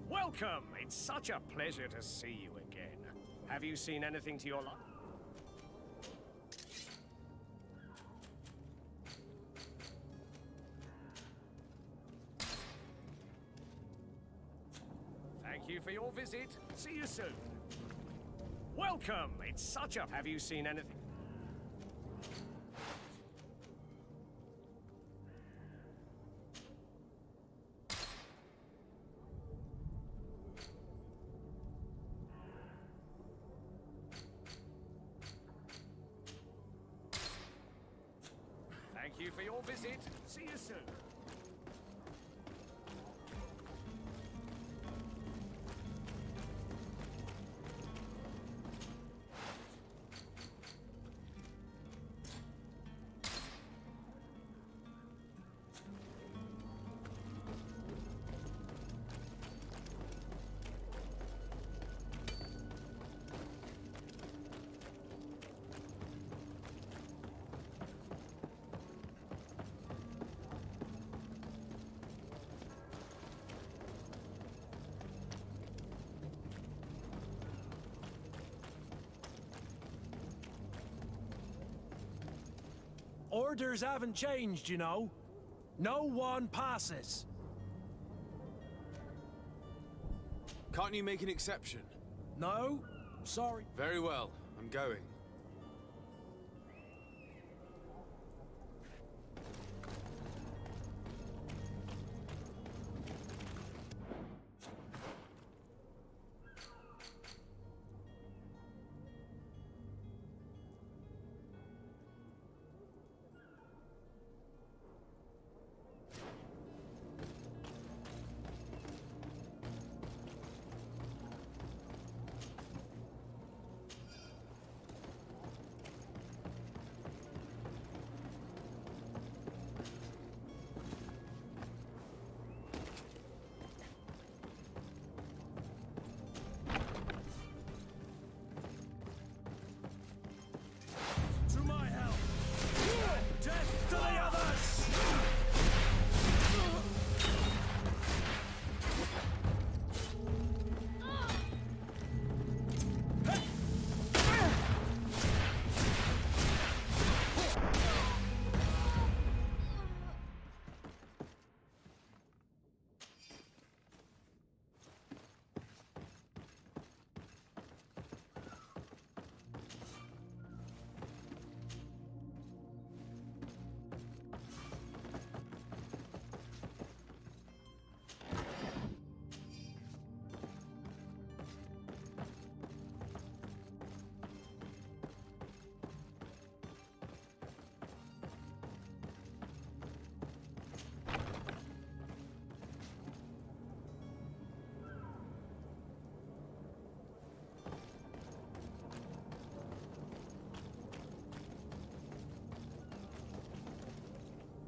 [SPEAKER 3] Welcome! It's such a pleasure to see you again. Have you seen anything to your liking? Thank you for your visit. See you soon. Welcome! It's such a... Have you seen anything? Thank you for your visit. See you soon.
[SPEAKER 5] Orders haven't changed, you know. No one passes.
[SPEAKER 1] Can't you make an exception?
[SPEAKER 5] No, sorry.
[SPEAKER 1] Very well, I'm going.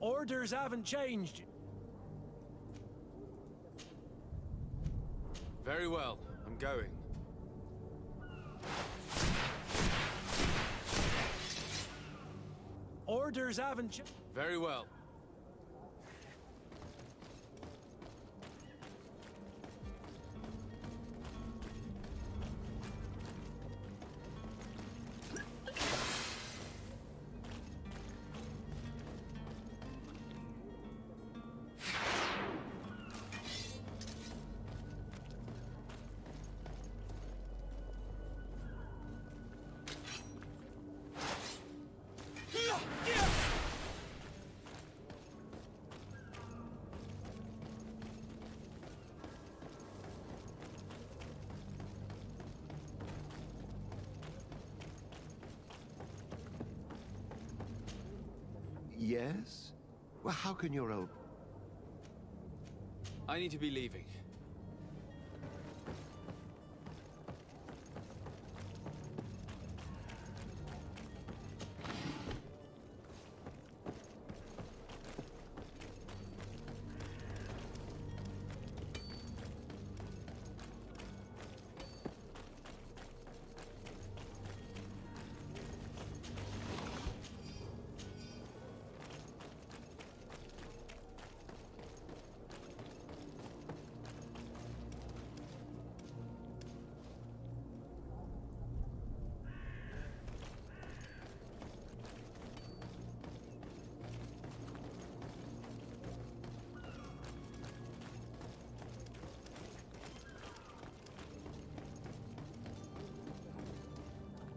[SPEAKER 5] Orders haven't changed.
[SPEAKER 1] Very well, I'm going.
[SPEAKER 5] Orders haven't changed.
[SPEAKER 1] Very well.
[SPEAKER 12] Yes? Well, how can your old...
[SPEAKER 1] I need to be leaving.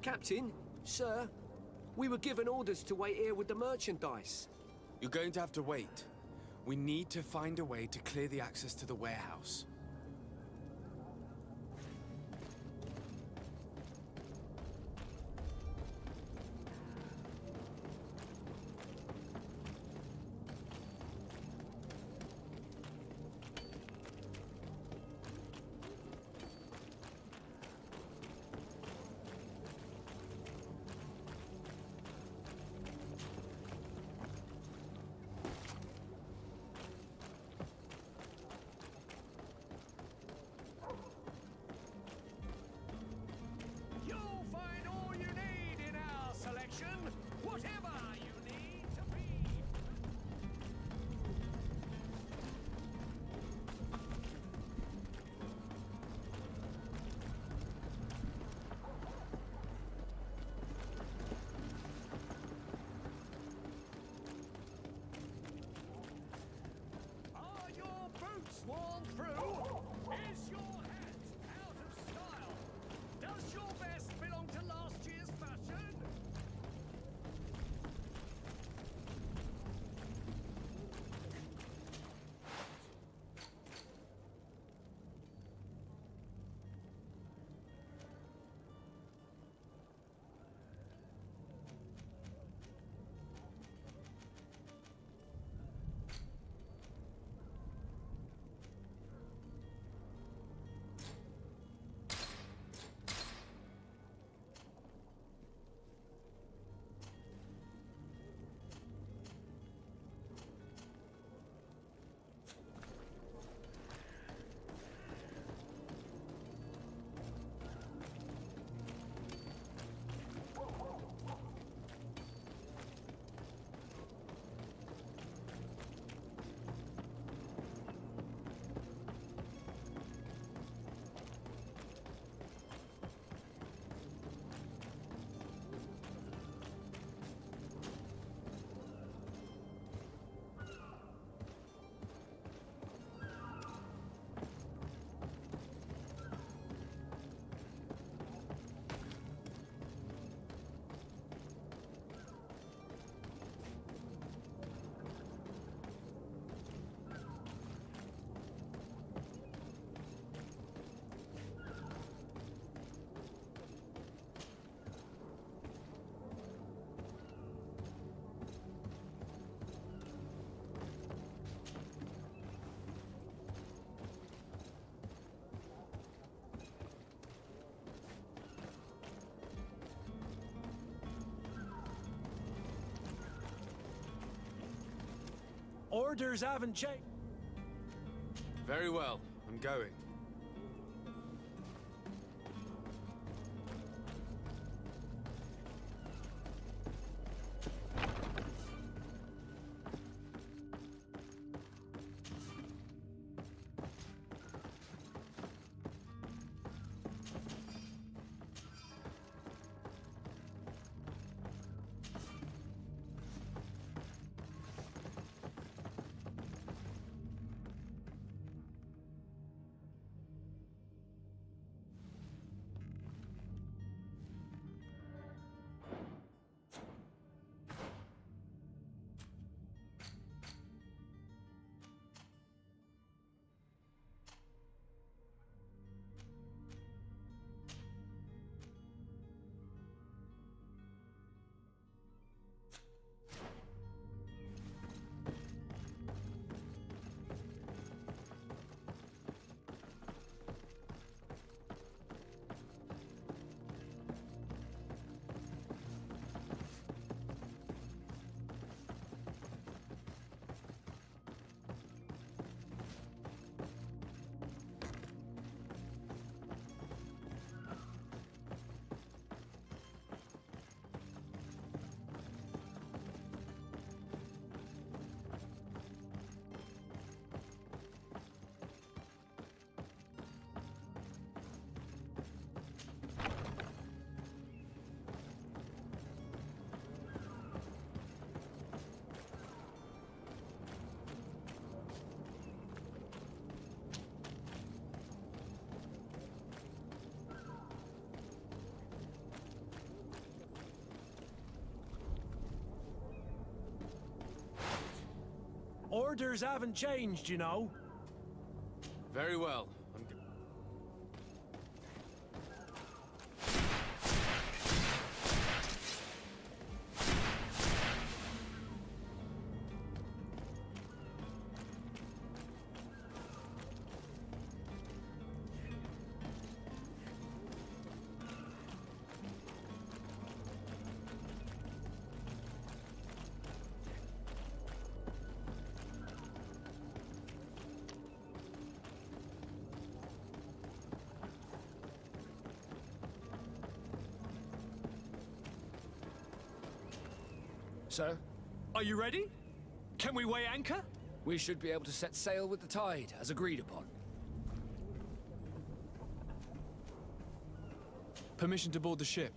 [SPEAKER 9] Captain, sir, we were given orders to wait here with the merchandise.
[SPEAKER 1] You're going to have to wait. We need to find a way to clear the access to the warehouse.
[SPEAKER 5] Orders haven't changed.
[SPEAKER 1] Very well. I'm going.
[SPEAKER 5] Orders haven't changed, you know.
[SPEAKER 1] Very well.
[SPEAKER 7] Sir,
[SPEAKER 4] Are you ready? Can we weigh anchor?
[SPEAKER 7] we should be able to set sail with the tide, as agreed upon.
[SPEAKER 1] Permission to board the ship.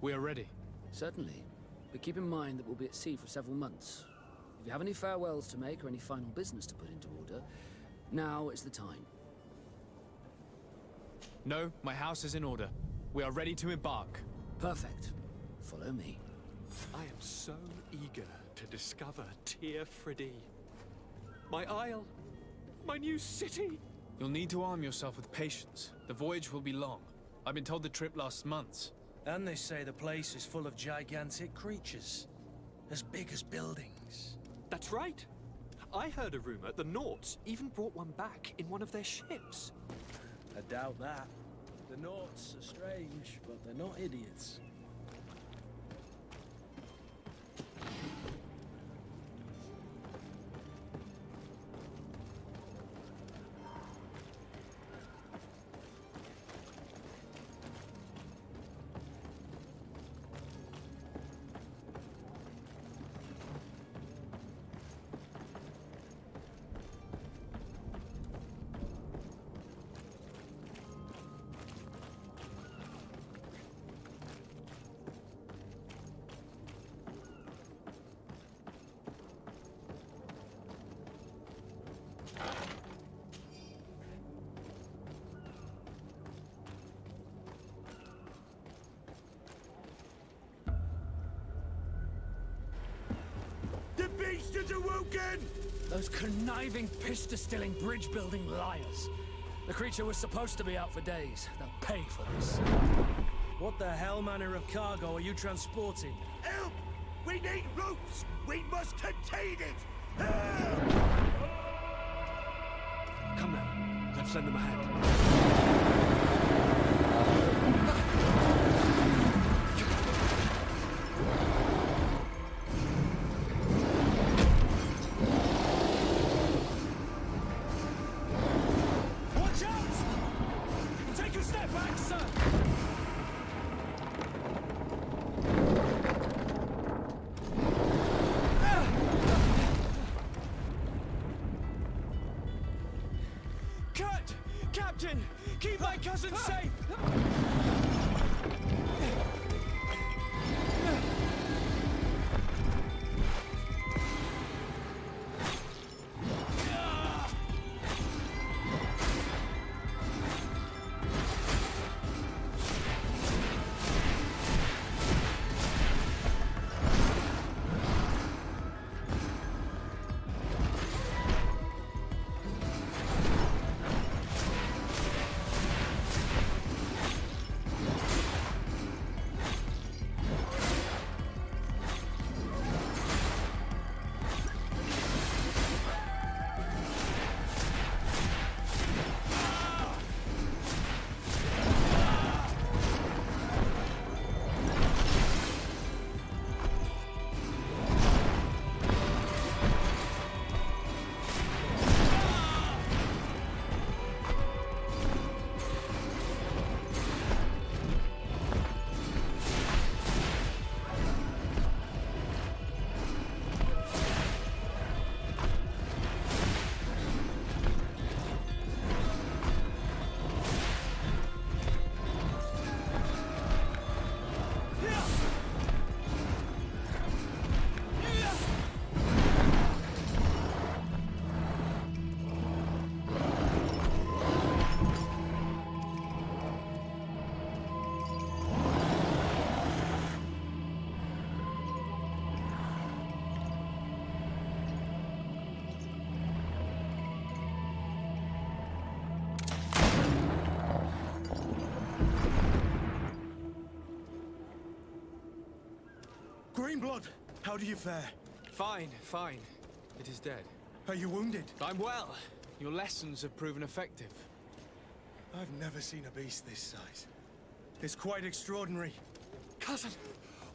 [SPEAKER 1] We are ready.
[SPEAKER 7] Certainly. But keep in mind that we'll be at sea for several months. If you have any farewells to make or any final business to put into order, now is the time.
[SPEAKER 1] No, my house is in order. We are ready to embark.
[SPEAKER 7] Perfect. Follow me.
[SPEAKER 4] I am so eager to discover Tir Friddy. My isle, my new city.
[SPEAKER 1] You'll need to arm yourself with patience. The voyage will be long. I've been told the trip lasts months.
[SPEAKER 5] And they say the place is full of gigantic creatures. As big as buildings.
[SPEAKER 4] That's right. I heard a rumor the Nauts even brought one back in one of their ships.
[SPEAKER 5] I doubt that. The Nauts are strange, but they're not idiots.
[SPEAKER 3] The beast is awoken!
[SPEAKER 7] Those conniving, piss-distilling, bridge-building liars. The creature was supposed to be out for days. They'll pay for this.
[SPEAKER 5] What the hell manner of cargo are you transporting?
[SPEAKER 3] Help! We need ropes! We must contain it! Help!
[SPEAKER 4] Come now, let's lend them a hand. Kurt! Captain! Keep my cousin safe!
[SPEAKER 5] Greenblood, how do you fare?
[SPEAKER 1] Fine, fine. It is dead.
[SPEAKER 5] Are you wounded?
[SPEAKER 1] I'm well. Your lessons have proven effective.
[SPEAKER 5] I've never seen a beast this size. It's quite extraordinary.
[SPEAKER 4] Cousin,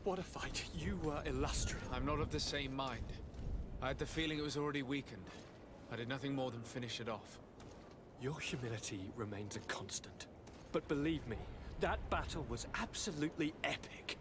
[SPEAKER 4] what a fight. You were illustrious.
[SPEAKER 1] I'm not of the same mind. I had the feeling it was already weakened. I did nothing more than finish it off.
[SPEAKER 4] Your humility remains a constant. But believe me, that battle was absolutely epic.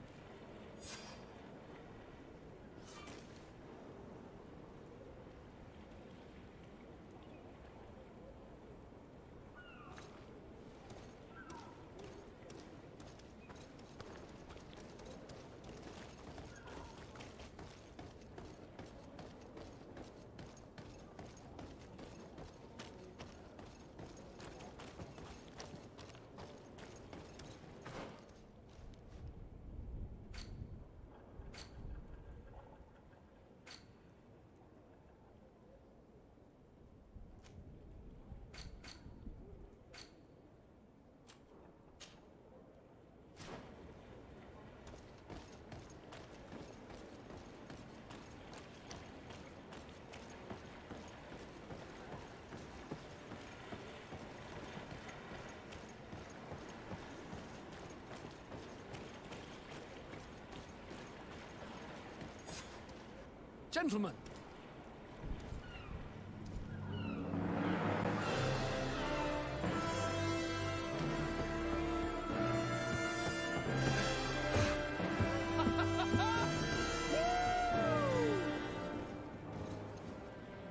[SPEAKER 4] Gentlemen!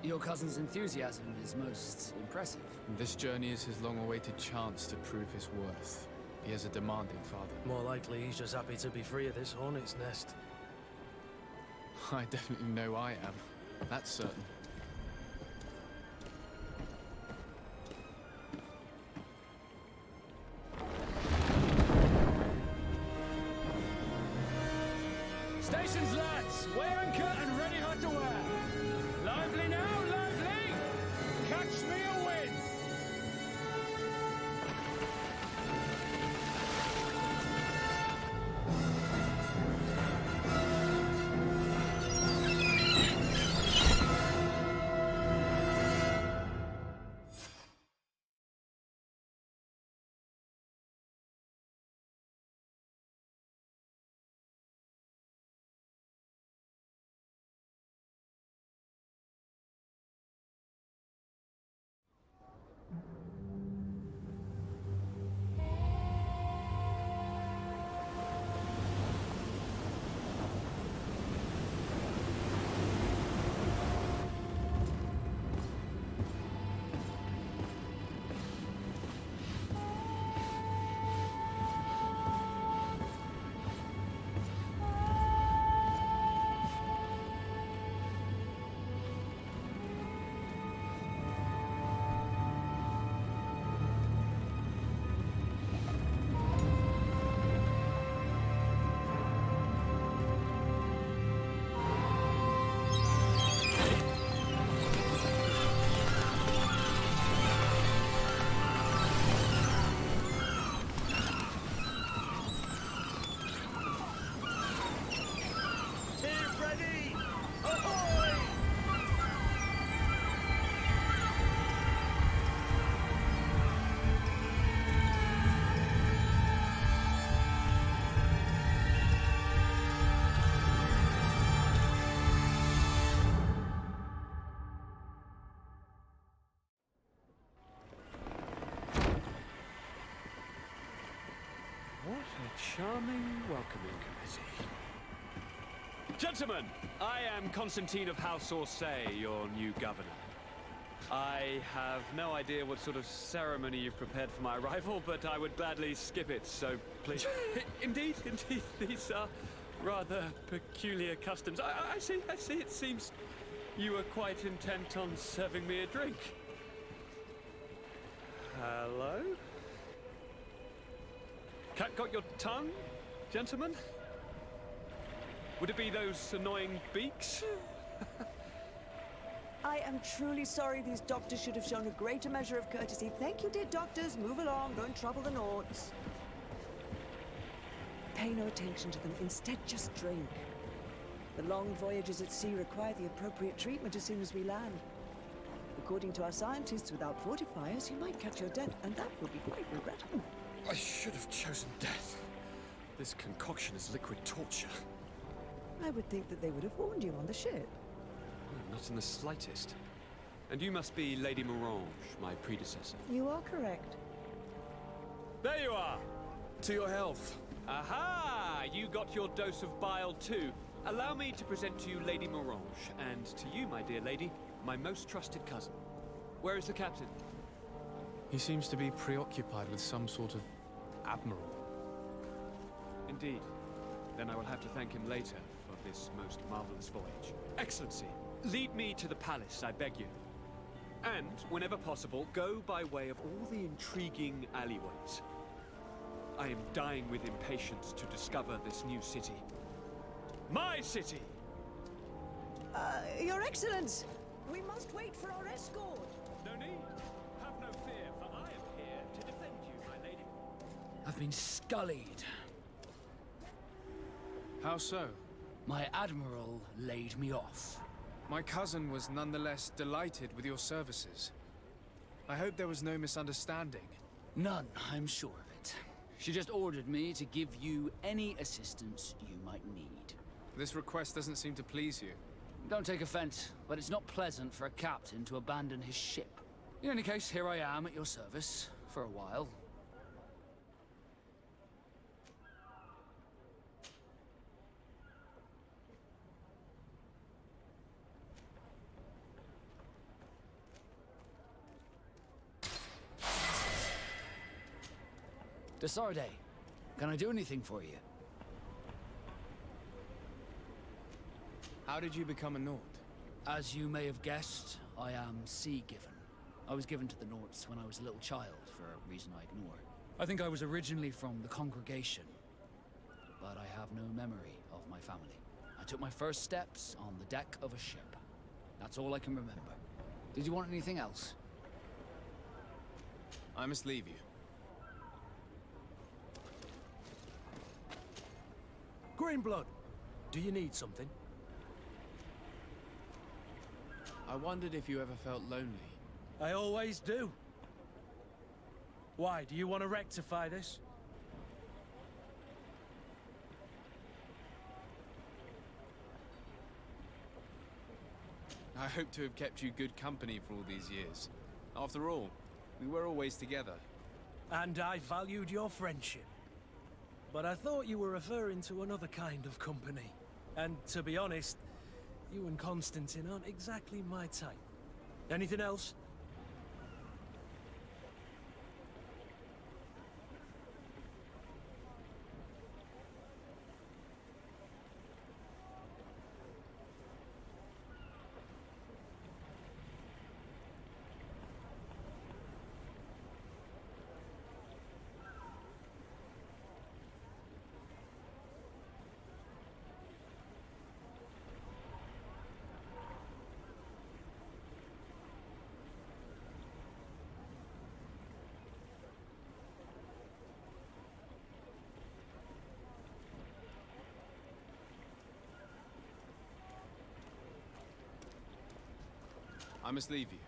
[SPEAKER 7] Your cousin's enthusiasm is most impressive.
[SPEAKER 1] This journey is his long-awaited chance to prove his worth. He has a demanding father.
[SPEAKER 5] More likely he's just happy to be free of this hornet's nest.
[SPEAKER 1] I definitely know I am. That's certain.
[SPEAKER 5] Stations, lads! Weigh anchor and ready hard to wear. Lively now, lively! Catch me a wind!
[SPEAKER 4] charming welcoming committee. Gentlemen, I am Constantine of House Orsay, your new governor. I have no idea what sort of ceremony you've prepared for my arrival, but I would gladly skip it, so please... Indeed, these are rather peculiar customs. I see, it seems you were quite intent on serving me a drink. Hello? Cat got your tongue, gentlemen? Would it be those annoying beaks?
[SPEAKER 14] I am truly sorry. These doctors should have shown a greater measure of courtesy. Thank you, dear doctors. Move along. Don't trouble the Nords. Pay no attention to them. Instead, just drink. The long voyages at sea require the appropriate treatment as soon as we land. According to our scientists, without fortifiers, you might catch your death, and that would be quite regrettable.
[SPEAKER 4] I should have chosen death. This concoction is liquid torture.
[SPEAKER 14] I would think that they would have warned you on the ship.
[SPEAKER 4] Not in the slightest. And you must be Lady Morange, my predecessor.
[SPEAKER 14] You are correct.
[SPEAKER 4] There you are!
[SPEAKER 13] To your health.
[SPEAKER 4] Aha! You got your dose of bile too. Allow me to present to you Lady Morange, and to you, my dear lady, my most trusted cousin. Where is the captain?
[SPEAKER 1] He seems to be preoccupied with some sort of admiral.
[SPEAKER 4] Indeed. Then I will have to thank him later for this most marvelous voyage. Excellency, lead me to the palace, I beg you. And, whenever possible, go by way of all the intriguing alleyways. I am dying with impatience to discover this new city. My city!
[SPEAKER 14] Your Excellence! We must wait for our escort!
[SPEAKER 4] No need. Have no fear, for I am here to defend you, my lady.
[SPEAKER 7] I've been scullied.
[SPEAKER 1] How so?
[SPEAKER 7] My admiral laid me off.
[SPEAKER 1] My cousin was nonetheless delighted with your services. I hope there was no misunderstanding.
[SPEAKER 7] None, I'm sure of it. She just ordered me to give you any assistance you might need.
[SPEAKER 1] This request doesn't seem to please you.
[SPEAKER 7] Don't take offense, but it's not pleasant for a captain to abandon his ship. In any case, here I am at your service, for a while. Desarde, can I do anything for you?
[SPEAKER 1] How did you become a Nord?
[SPEAKER 7] As you may have guessed, I am sea-given. I was given to the Nords when I was a little child, for a reason I ignore. I think I was originally from the congregation, but I have no memory of my family. I took my first steps on the deck of a ship. That's all I can remember. Did you want anything else?
[SPEAKER 1] I must leave you.
[SPEAKER 5] Greenblood, do you need something?
[SPEAKER 1] I wondered if you ever felt lonely.
[SPEAKER 5] I always do. Why, do you want to rectify this?
[SPEAKER 1] I hope to have kept you good company for all these years. After all, we were always together.
[SPEAKER 5] And I valued your friendship. But I thought you were referring to another kind of company. And to be honest, you and Constantine aren't exactly my type. Anything else?
[SPEAKER 1] I must leave you.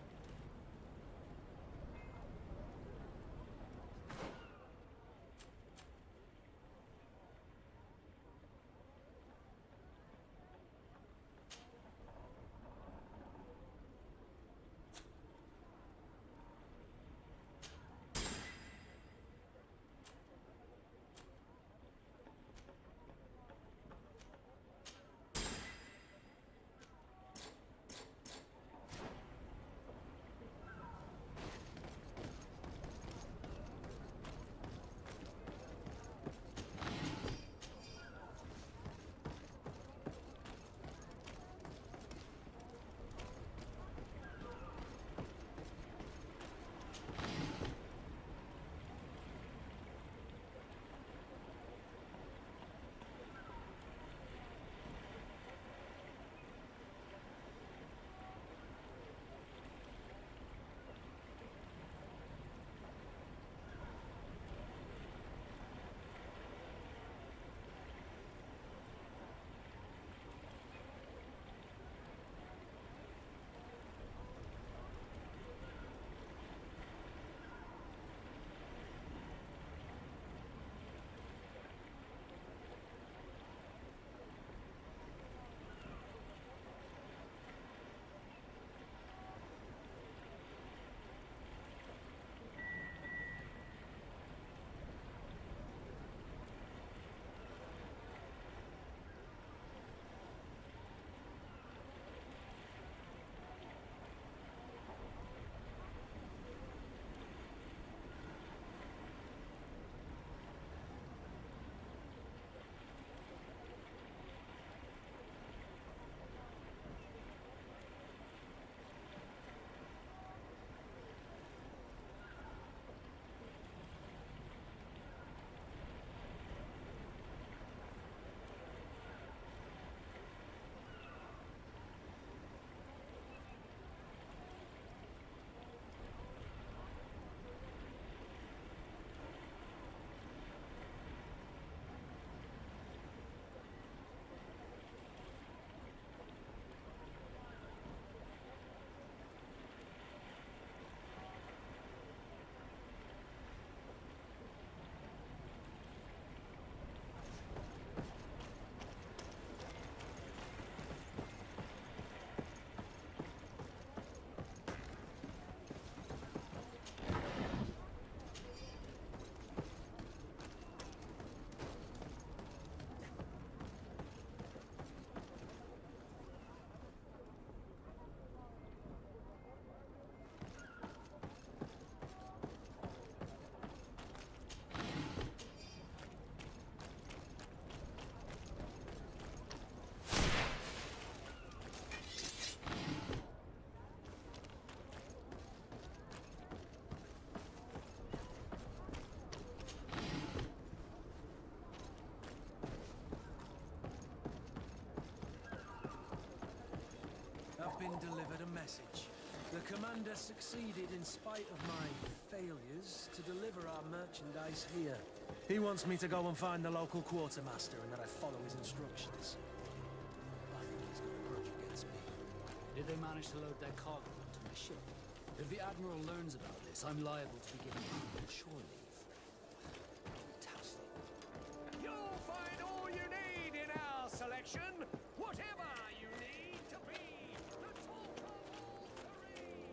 [SPEAKER 5] been delivered a message. The commander succeeded in spite of my failures to deliver our merchandise here. He wants me to go and find the local quartermaster and that I follow his instructions. I think he's got a grudge against me.
[SPEAKER 7] Did they manage to load their cargo onto my ship? If the Admiral learns about this, I'm liable to be given shore leave. Fantastic.
[SPEAKER 3] You'll find all you need in our selection. Whatever you need to be the talk of all serene.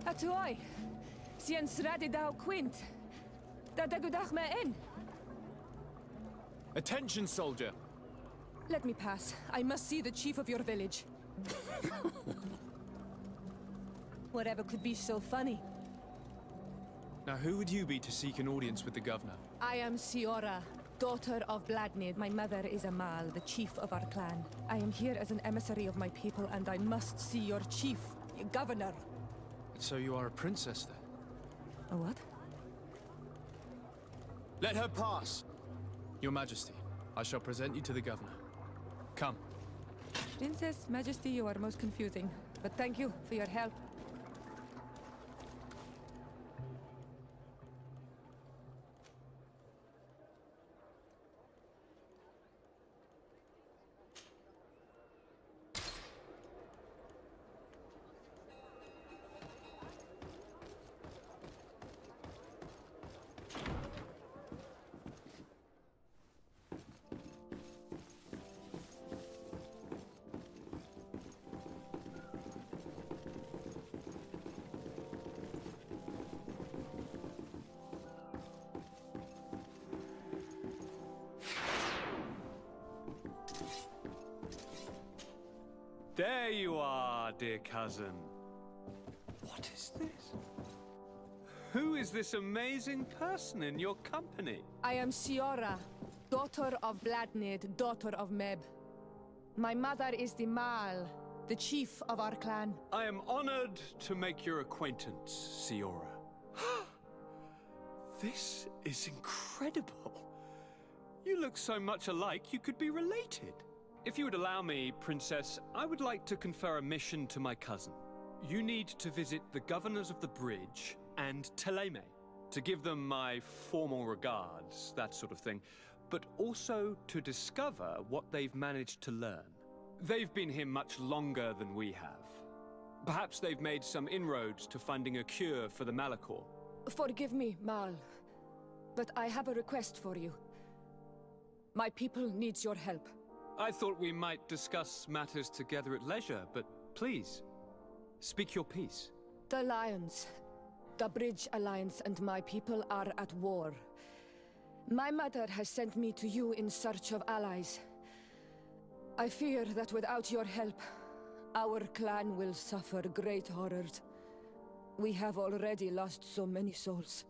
[SPEAKER 8] Atuai, sien sradi dau quint. Da dagudach me in.
[SPEAKER 1] Attention, soldier!
[SPEAKER 8] Let me pass. I must see the chief of your village. Whatever could be so funny.
[SPEAKER 1] Now, who would you be to seek an audience with the governor?
[SPEAKER 8] I am Siora, daughter of Bladnid. My mother is Amal, the chief of our clan. I am here as an emissary of my people, and I must see your chief, your governor.
[SPEAKER 1] So you are a princess, then?
[SPEAKER 8] A what?
[SPEAKER 1] Let her pass! Your Majesty, I shall present you to the governor. Come.
[SPEAKER 8] Princess, Majesty, you are most confusing. But thank you for your help.
[SPEAKER 4] There you are, dear cousin. What is this? Who is this amazing person in your company?
[SPEAKER 8] I am Siora, daughter of Bladnid, daughter of Meb. My mother is the Mal, the chief of our clan.
[SPEAKER 4] I am honored to make your acquaintance, Siora. This is incredible. You look so much alike you could be related. If you would allow me, Princess, I would like to confer a mission to my cousin. You need to visit the governors of the bridge and Teleme, to give them my formal regards, that sort of thing, but also to discover what they've managed to learn. They've been here much longer than we have. Perhaps they've made some inroads to finding a cure for the Malachor.
[SPEAKER 8] Forgive me, Mal, but I have a request for you. My people needs your help.
[SPEAKER 4] I thought we might discuss matters together at leisure, but please, speak your piece.
[SPEAKER 8] The Lions, the Bridge Alliance and my people are at war. My mother has sent me to you in search of allies. I fear that without your help, our clan will suffer great horrors. We have already lost so many souls.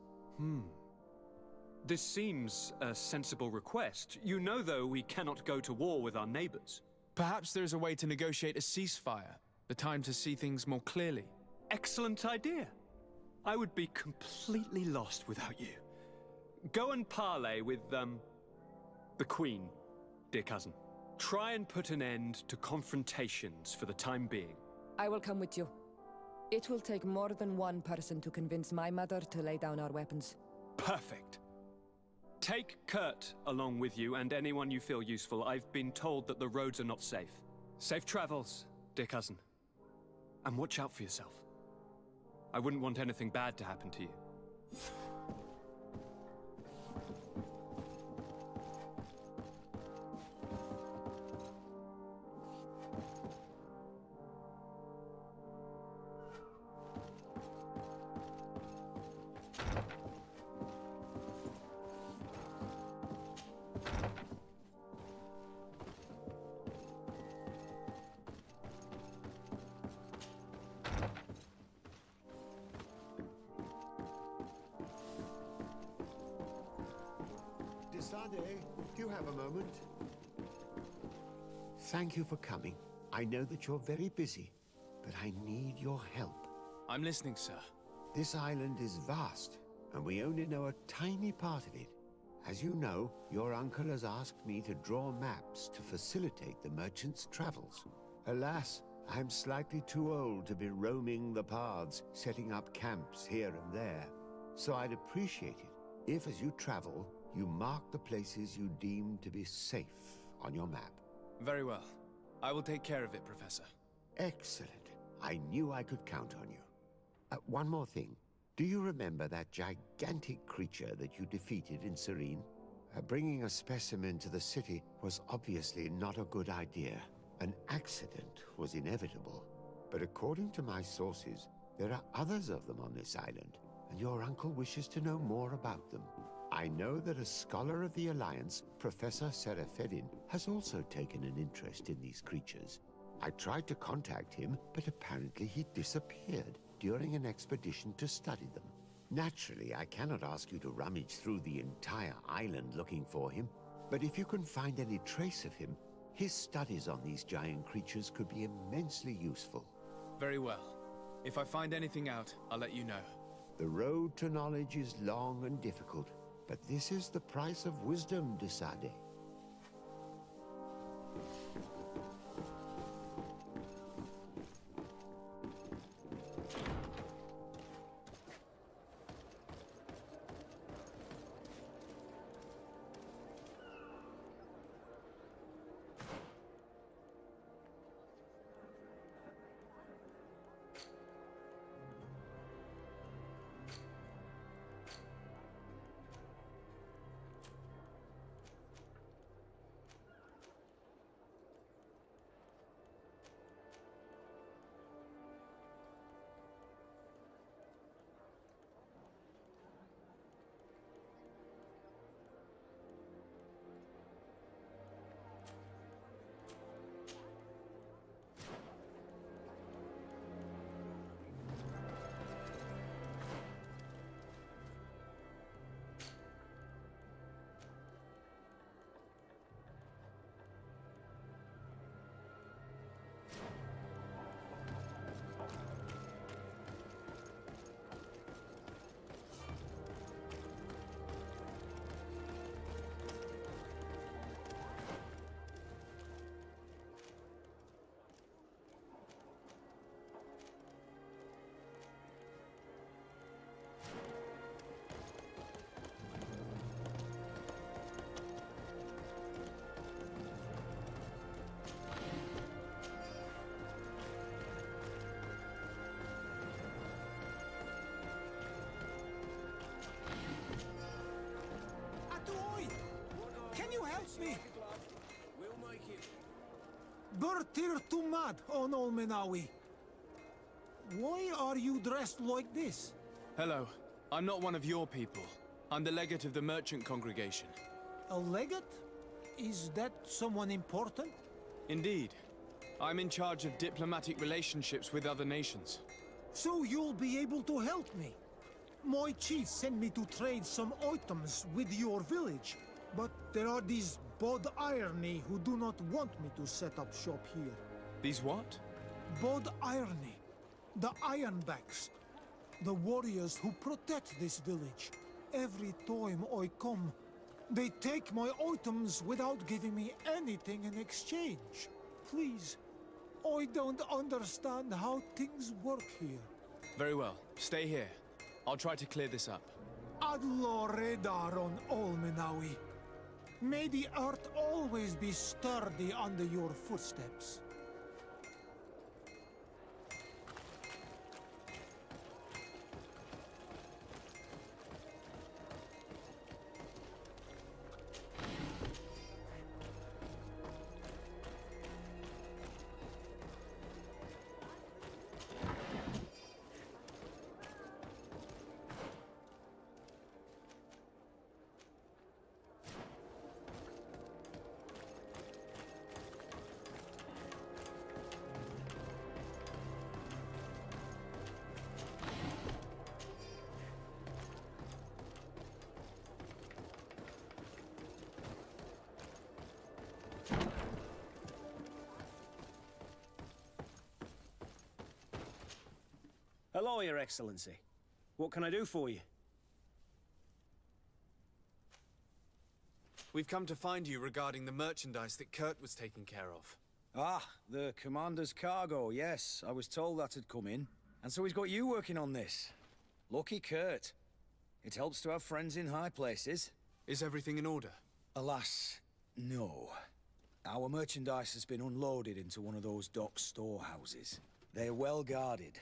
[SPEAKER 4] This seems a sensible request. You know, though, we cannot go to war with our neighbors.
[SPEAKER 1] Perhaps there is a way to negotiate a ceasefire. The time to see things more clearly.
[SPEAKER 4] Excellent idea. I would be completely lost without you. Go and parley with, the Queen, dear cousin. Try and put an end to confrontations for the time being.
[SPEAKER 8] I will come with you. It will take more than one person to convince my mother to lay down our weapons.
[SPEAKER 4] Perfect. Take Kurt along with you and anyone you feel useful. I've been told that the roads are not safe. Safe travels, dear cousin. And watch out for yourself. I wouldn't want anything bad to happen to you.
[SPEAKER 12] Sade, do you have a moment? Thank you for coming. I know that you're very busy, but I need your help.
[SPEAKER 1] I'm listening, sir.
[SPEAKER 12] This island is vast, and we only know a tiny part of it. As you know, your uncle has asked me to draw maps to facilitate the merchant's travels. Alas, I'm slightly too old to be roaming the paths, setting up camps here and there. So I'd appreciate it if, as you travel, you mark the places you deem to be safe on your map.
[SPEAKER 1] Very well. I will take care of it, Professor.
[SPEAKER 12] Excellent. I knew I could count on you. One more thing. Do you remember that gigantic creature that you defeated in Serene? Bringing a specimen to the city was obviously not a good idea. An accident was inevitable. But according to my sources, there are others of them on this island, and your uncle wishes to know more about them. I know that a scholar of the Alliance, Professor Serafedin, has also taken an interest in these creatures. I tried to contact him, but apparently he disappeared during an expedition to study them. Naturally, I cannot ask you to rummage through the entire island looking for him, but if you can find any trace of him, his studies on these giant creatures could be immensely useful.
[SPEAKER 1] Very well. If I find anything out, I'll let you know.
[SPEAKER 12] The road to knowledge is long and difficult, but this is the price of wisdom, de Sade.
[SPEAKER 5] Can you help me? Bertir Tumad on Olmenawi. Why are you dressed like this?
[SPEAKER 1] Hello. I'm not one of your people. I'm the legate of the merchant congregation.
[SPEAKER 5] A legate? Is that someone important?
[SPEAKER 1] Indeed. I'm in charge of diplomatic relationships with other nations.
[SPEAKER 5] So you'll be able to help me. My chief sent me to trade some items with your village, but there are these Bod Irony who do not want me to set up shop here.
[SPEAKER 1] These what?
[SPEAKER 5] Bod Irony. The Ironbacks. The warriors who protect this village. Every time I come, they take my items without giving me anything in exchange. Please, I don't understand how things work here.
[SPEAKER 1] Very well. Stay here. I'll try to clear this up.
[SPEAKER 5] Adlo Redar on Olmenawi. May the earth always be sturdy under your footsteps.
[SPEAKER 15] Hello, Your Excellency. What can I do for you?
[SPEAKER 1] We've come to find you regarding the merchandise that Kurt was taking care of.
[SPEAKER 5] Ah, the commander's cargo, yes. I was told that had come in. And so he's got you working on this. Lucky Kurt. It helps to have friends in high places.
[SPEAKER 1] Is everything in order?
[SPEAKER 5] Alas, no. Our merchandise has been unloaded into one of those dock storehouses. They're well guarded.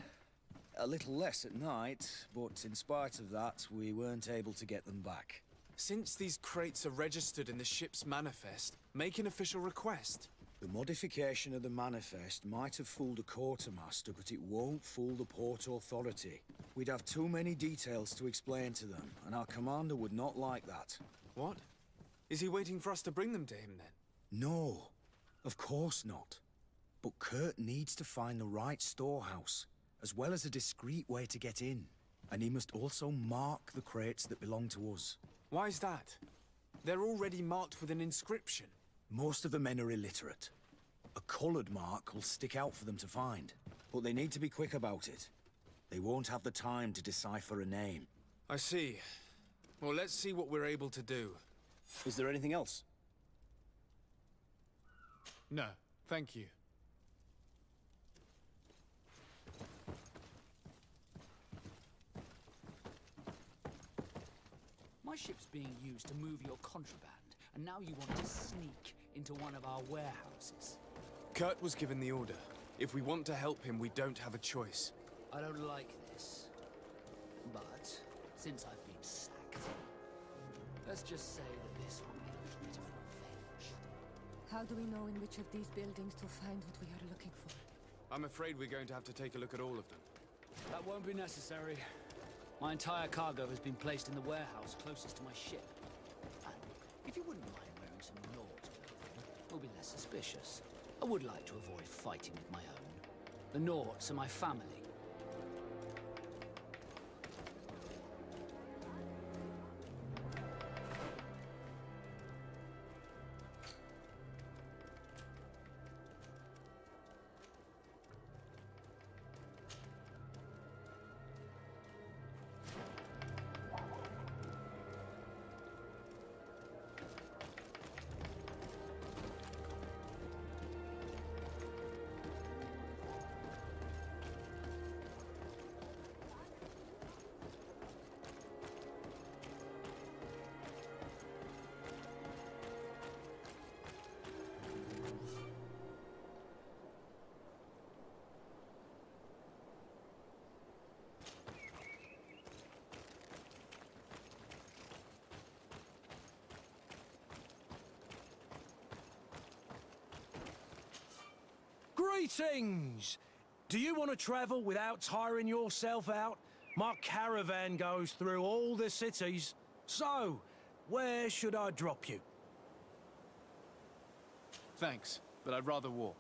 [SPEAKER 5] A little less at night, but in spite of that, we weren't able to get them back.
[SPEAKER 1] Since these crates are registered in the ship's manifest, make an official request.
[SPEAKER 5] The modification of the manifest might have fooled a quartermaster, but it won't fool the Port Authority. We'd have too many details to explain to them, and our commander would not like that.
[SPEAKER 1] What? Is he waiting for us to bring them to him, then?
[SPEAKER 5] No, of course not. But Kurt needs to find the right storehouse, as well as a discreet way to get in. And he must also mark the crates that belong to us.
[SPEAKER 1] Why's that? They're already marked with an inscription.
[SPEAKER 5] Most of the men are illiterate. A colored mark will stick out for them to find, but they need to be quick about it. They won't have the time to decipher a name.
[SPEAKER 1] I see. Well, let's see what we're able to do.
[SPEAKER 15] Is there anything else?
[SPEAKER 1] No, thank you.
[SPEAKER 7] My ship's being used to move your contraband, and now you want to sneak into one of our warehouses.
[SPEAKER 1] Kurt was given the order. If we want to help him, we don't have a choice.
[SPEAKER 7] I don't like this. But, since I've been sacked, let's just say that this will be a little bit of revenge.
[SPEAKER 8] How do we know in which of these buildings to find what we are looking for?
[SPEAKER 1] I'm afraid we're going to have to take a look at all of them.
[SPEAKER 7] That won't be necessary. My entire cargo has been placed in the warehouse closest to my ship. And if you wouldn't mind wearing some Nord clothing, we'll be less suspicious. I would like to avoid fighting with my own. The Nords are my family.
[SPEAKER 5] Greetings! Do you want to travel without tiring yourself out? My caravan goes through all the cities. So, where should I drop you?
[SPEAKER 1] Thanks, but I'd rather walk.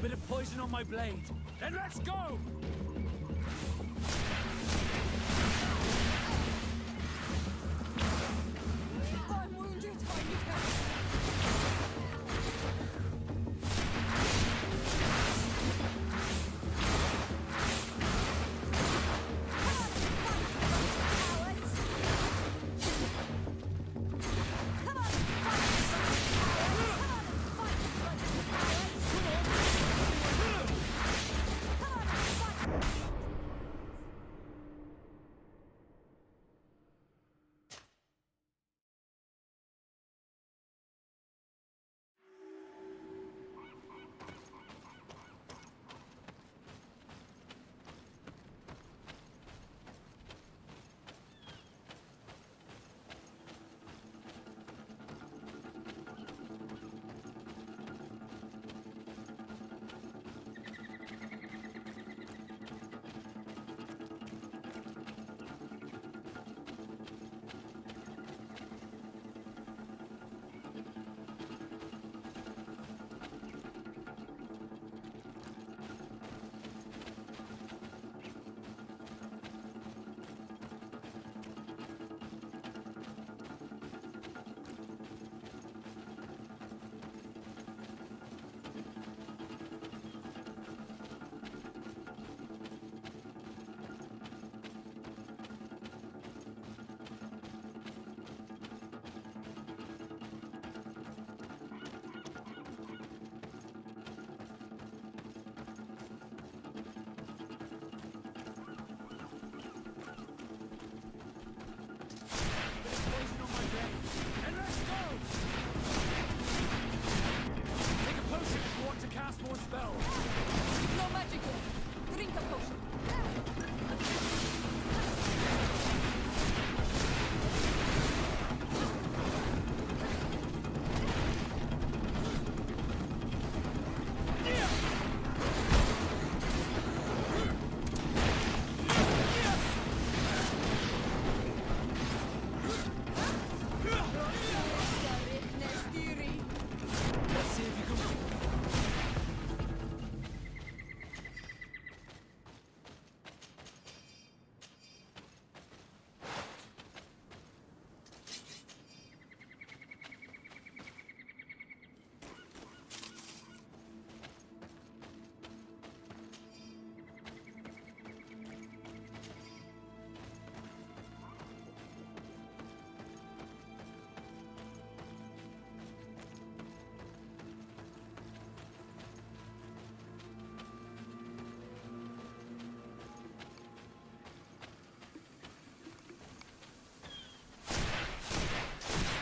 [SPEAKER 6] Bit of poison on my blade. Then let's go!
[SPEAKER 8] I'm wounded. I need help.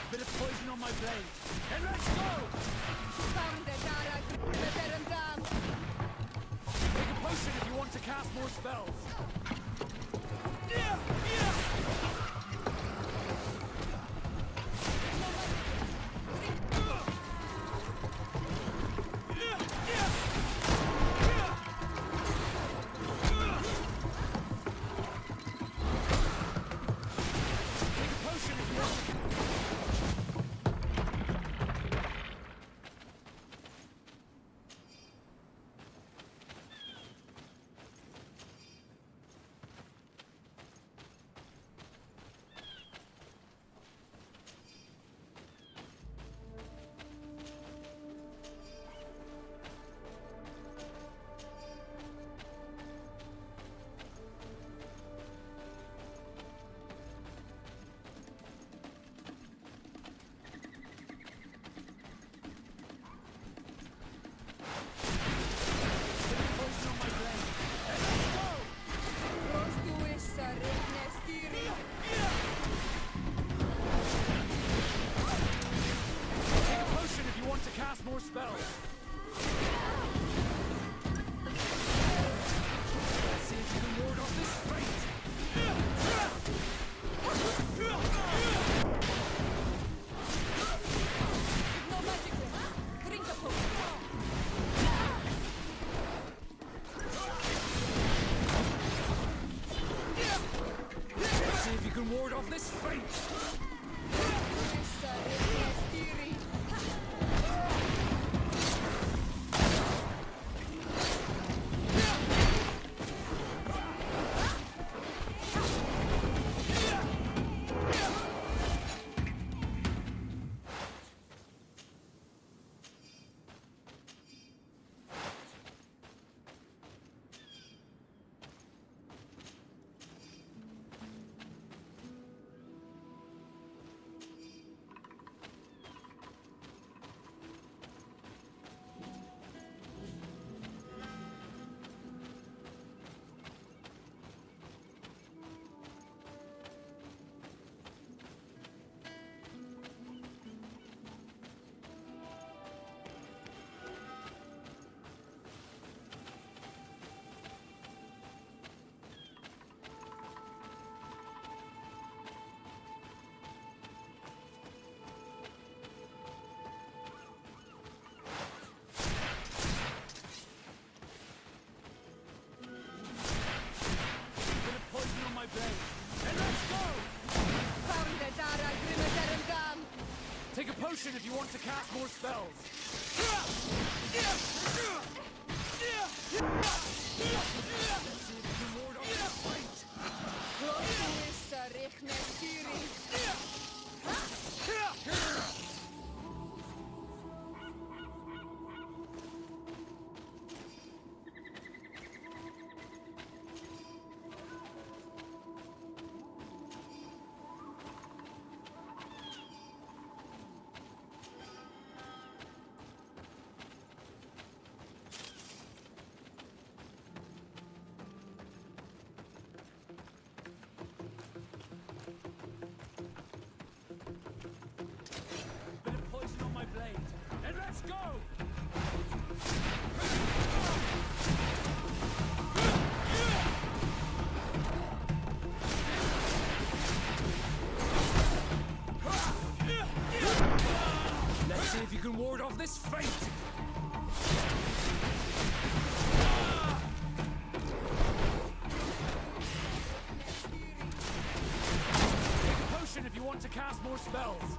[SPEAKER 6] Bit of poison on my blade. Then let's go! Take a potion if you want to cast more spells. More spells. Let's see if you can ward off this fate.
[SPEAKER 8] No magic. Drink a potion.
[SPEAKER 6] Let's see if you can ward off this fate.
[SPEAKER 3] Potion if you want to cast more spells. Bit of poison on my blade. And let's go! Let's see if you can ward off this fate! Take a potion if you want to cast more spells.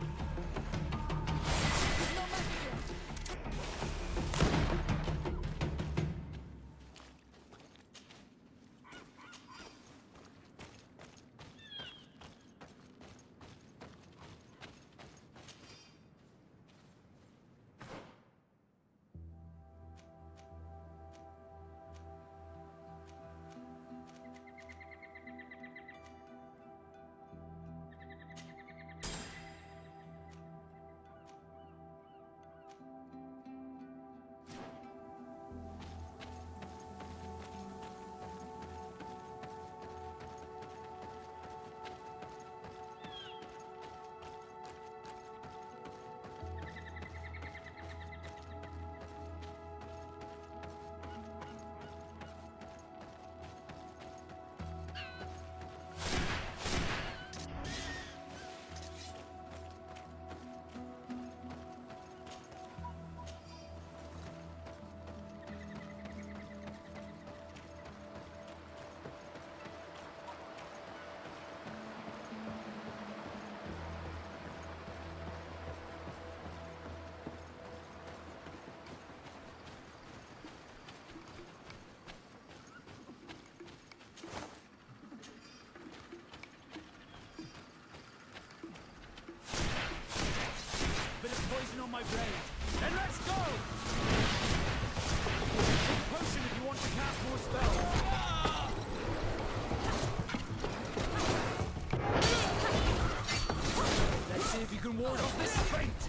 [SPEAKER 3] Bit of poison on my blade. And let's go! Take a potion if you want to cast more spells. Let's see if you can ward off this fate.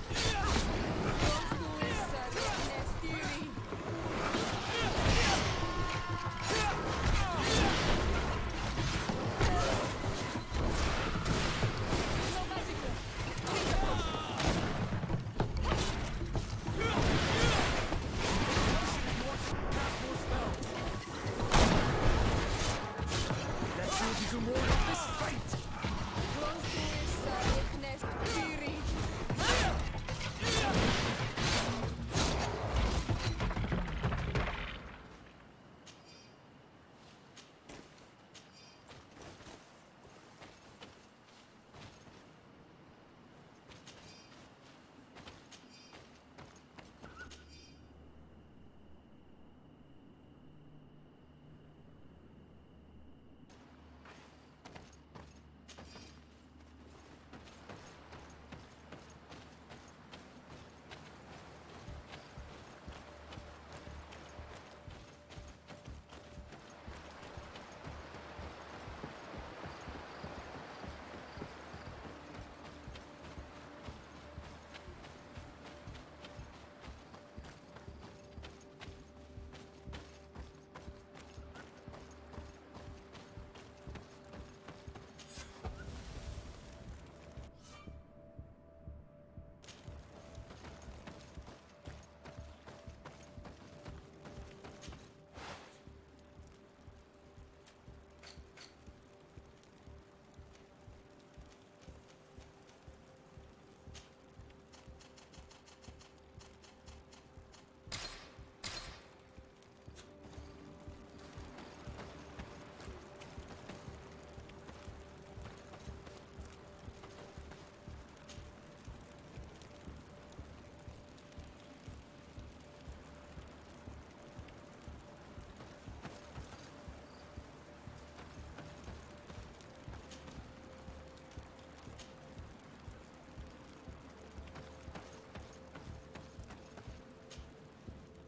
[SPEAKER 3] Let's see if you can ward off this fate.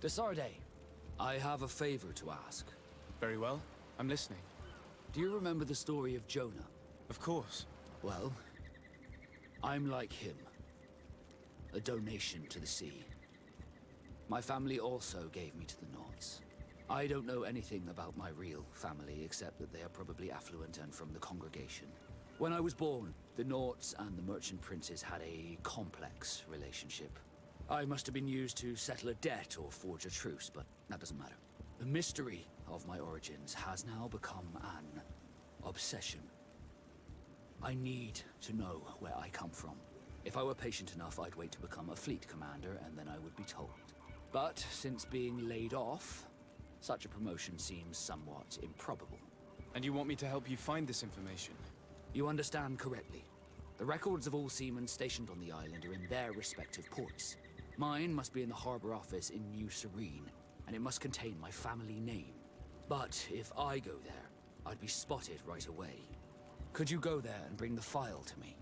[SPEAKER 7] Desarde, I have a favor to ask.
[SPEAKER 1] Very well. I'm listening.
[SPEAKER 7] Do you remember the story of Jonah?
[SPEAKER 1] Of course.
[SPEAKER 7] Well, I'm like him. A donation to the sea. My family also gave me to the Nords. I don't know anything about my real family, except that they are probably affluent and from the congregation. When I was born, the Nords and the merchant princes had a complex relationship. I must have been used to settle a debt or forge a truce, but that doesn't matter. The mystery of my origins has now become an obsession. I need to know where I come from. If I were patient enough, I'd wait to become a fleet commander, and then I would be told. But since being laid off, such a promotion seems somewhat improbable.
[SPEAKER 1] And you want me to help you find this information?
[SPEAKER 7] You understand correctly. The records of all seamen stationed on the island are in their respective ports. Mine must be in the harbor office in New Serene, and it must contain my family name. But if I go there, I'd be spotted right away. Could you go there and bring the file to me?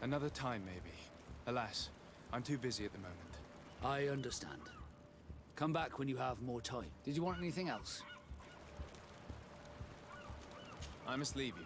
[SPEAKER 1] Another time, maybe. Alas, I'm too busy at the moment.
[SPEAKER 7] I understand. Come back when you have more time. Did you want anything else?
[SPEAKER 1] I must leave you.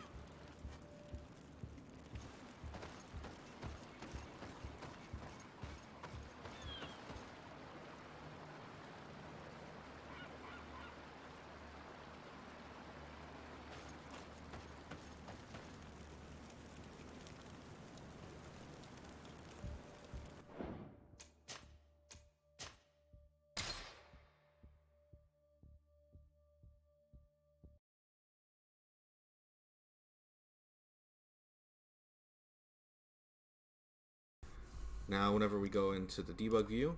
[SPEAKER 16] Now, whenever we go into the debug view,